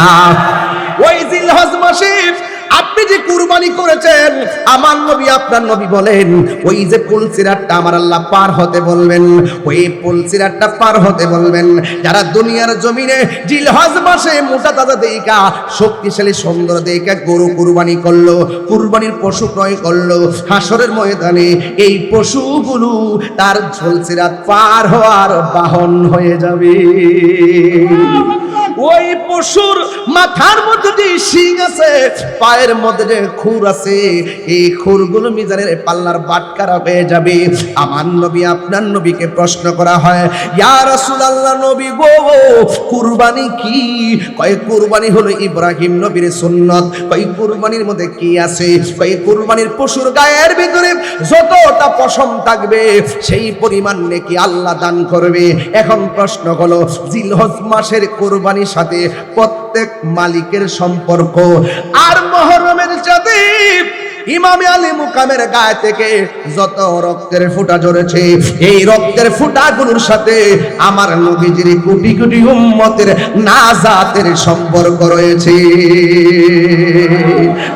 ওই জিলহজ মাসে আপনি যে কুরবানি করেছেন, আমার নবী আপনার নবী বলেন, ওই যে পুলসিরাতটা আমার আল্লাহ পার হতে বলবেন, ওই পুলসিরাতটা পার হতে বলবেন। যারা দুনিয়ার জমিনে জিলহজ মাসে মোটা তাজা দেইকা শক্তিশালী সুন্দর দেইকা গরু কুরবানি করলো, কুরবানির পশু ক্রয় করলো, হাসরের ময়দানে এই পশুগুলো তার পুলসিরাত পার হওয়ার বাহন হয়ে যাবে। ওই পশুর মাথার মধ্যে যে শিং আছে, পায়ের মধ্যে যে খুর আছে, এই খুরগুলো মিজানের পাল্লার বাটখারা হয়ে যাবে। আমার নবী আপনার নবীকে প্রশ্ন করা হয়, ইয়া রাসূলুল্লাহ, নবী গো, কুরবানি কি? কয় কুরবানি হলো ইব্রাহিম নবীর সুন্নত। কয় কুরবানির মধ্যে কি আছে? কয় কুরবানির পশুর গায়ের ভিতরে যতটা পশম থাকবে সেই পরিমাণ নেকি আল্লাহ দান করবে। এখন প্রশ্ন হলো, জিলহজ মাসের কুরবানির সাথে প্রত্যেক মালিকের সম্পর্ক, আর মুহররমের সাথে ইমামে আলী মুকামের গায়ে থেকে যত রক্তের ফোঁটা ঝরেছে, এই রক্তের ফোঁটাগুলোর সাথে আমার নবীজির কোটি কোটি উম্মতের নাজাতের সম্পর্ক রয়েছে।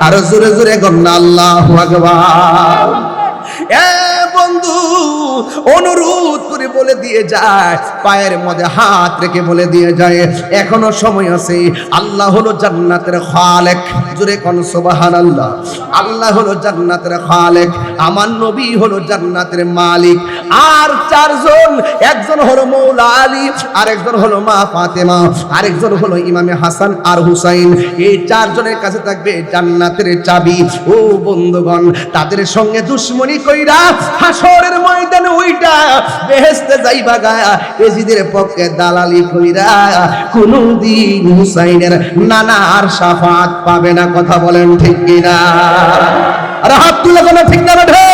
আর জোরে জোরে গন্না আল্লাহু আকবার। এ বন্ধু, অনুরোধ করে বলে দিয়ে যায়, পায়ের মধ্যে হাত রেখে বলে দিয়ে যায়, এখনো সময় আছে। আল্লাহ হলো জান্নাতের খালেক, জোরে কোন সুবহানাল্লাহ। আল্লাহ হলো জান্নাতের খালেক, আমার নবী হলো জান্নাতের মালিক। আর চারজন, একজন হলো মৌলা আলী, আরেকজন হলো মা ফাতেমা, আরেকজন হলো ইমামে হাসান আর হুসাইন। এই চারজনের কাছে থাকবে জান্নাতের চাবি। ও বন্ধুগণ, তাদের সঙ্গে দুশ্মনী কইরা হাসরের ময়দানে ওইটা বেহেশতে যাইবা গায়া, এজিদের পক্ষে দালালি কইরা কোনদিন হুসাইনের নানার শাফাত পাবে না। কথা বলেন ঠিক কিনা? আর হাত তুলে বলেন ঠিক না বেঠে?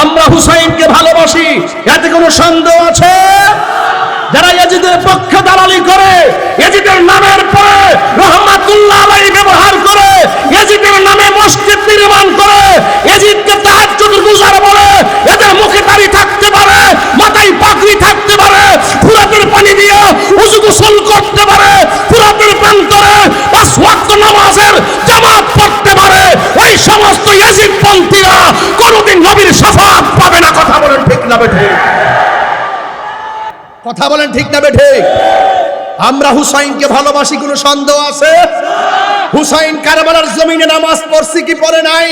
আমরা হুসাইনকে ভালোবাসি, এতে কোনো সন্দেহ আছে? যারা ইয়াজিদের পক্ষে দালালি করে, ইয়াজিদের নামের পরে রহমাতুল্লাহ আলাইহি ব্যবহার করে, ইয়াজিদের নামে মসজিদ নির্মাণ করে, ইয়াজিদকে তাহাজ্জুদুল গুজার বলে, এদের মুখে দাড়ি থাকতে পারে, মাথায় পাগড়ি থাকতে পারে, ফুরাতের পানি দিয়ে ওযু গোসল করতে পারে, ফুরাতের প্রান্তরে 5 ওয়াক্ত নামাজের জামাত পড়তে পারে, ওই সমস্ত ইয়াজিদ পন্থীরা কোনদিন নবীর শাফাত পাবে না। কথা বলেন ঠিক না বেঠে? কথা বলেন ঠিক না বেঠে? আমরা হুসাইনকে ভালোবাসি, কোনো সন্দেহ আছে? হুসাইন কারবালার জমিনে নামাজ পড়ছে কি পড়ে নাই?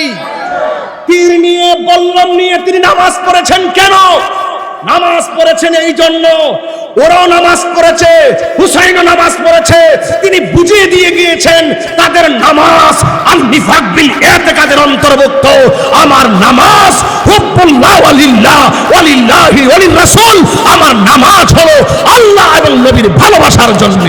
তীর নিয়ে, বল্লম নিয়ে তিনি নামাজ পড়েছেন। কেন নামাজ পড়েছেন? এই জন্য ওরাও নামাজ পড়েছে, হুসাইনও নামাজ পড়েছে। তিনি বুঝিয়ে দিয়ে গিয়েছেন তাদের নামাজ আল-নিফাক বিল ইতিকাদের অন্তর্ভুক্ত। আমার নামাজ হুব্বুল্লাহ ওয়ালিল্লাহ ওয়ালিল্লাহি ওয়ালির রাসূল, আমার নামাজ হলো আল্লাহ এবং নবীর ভালোবাসার জন্য।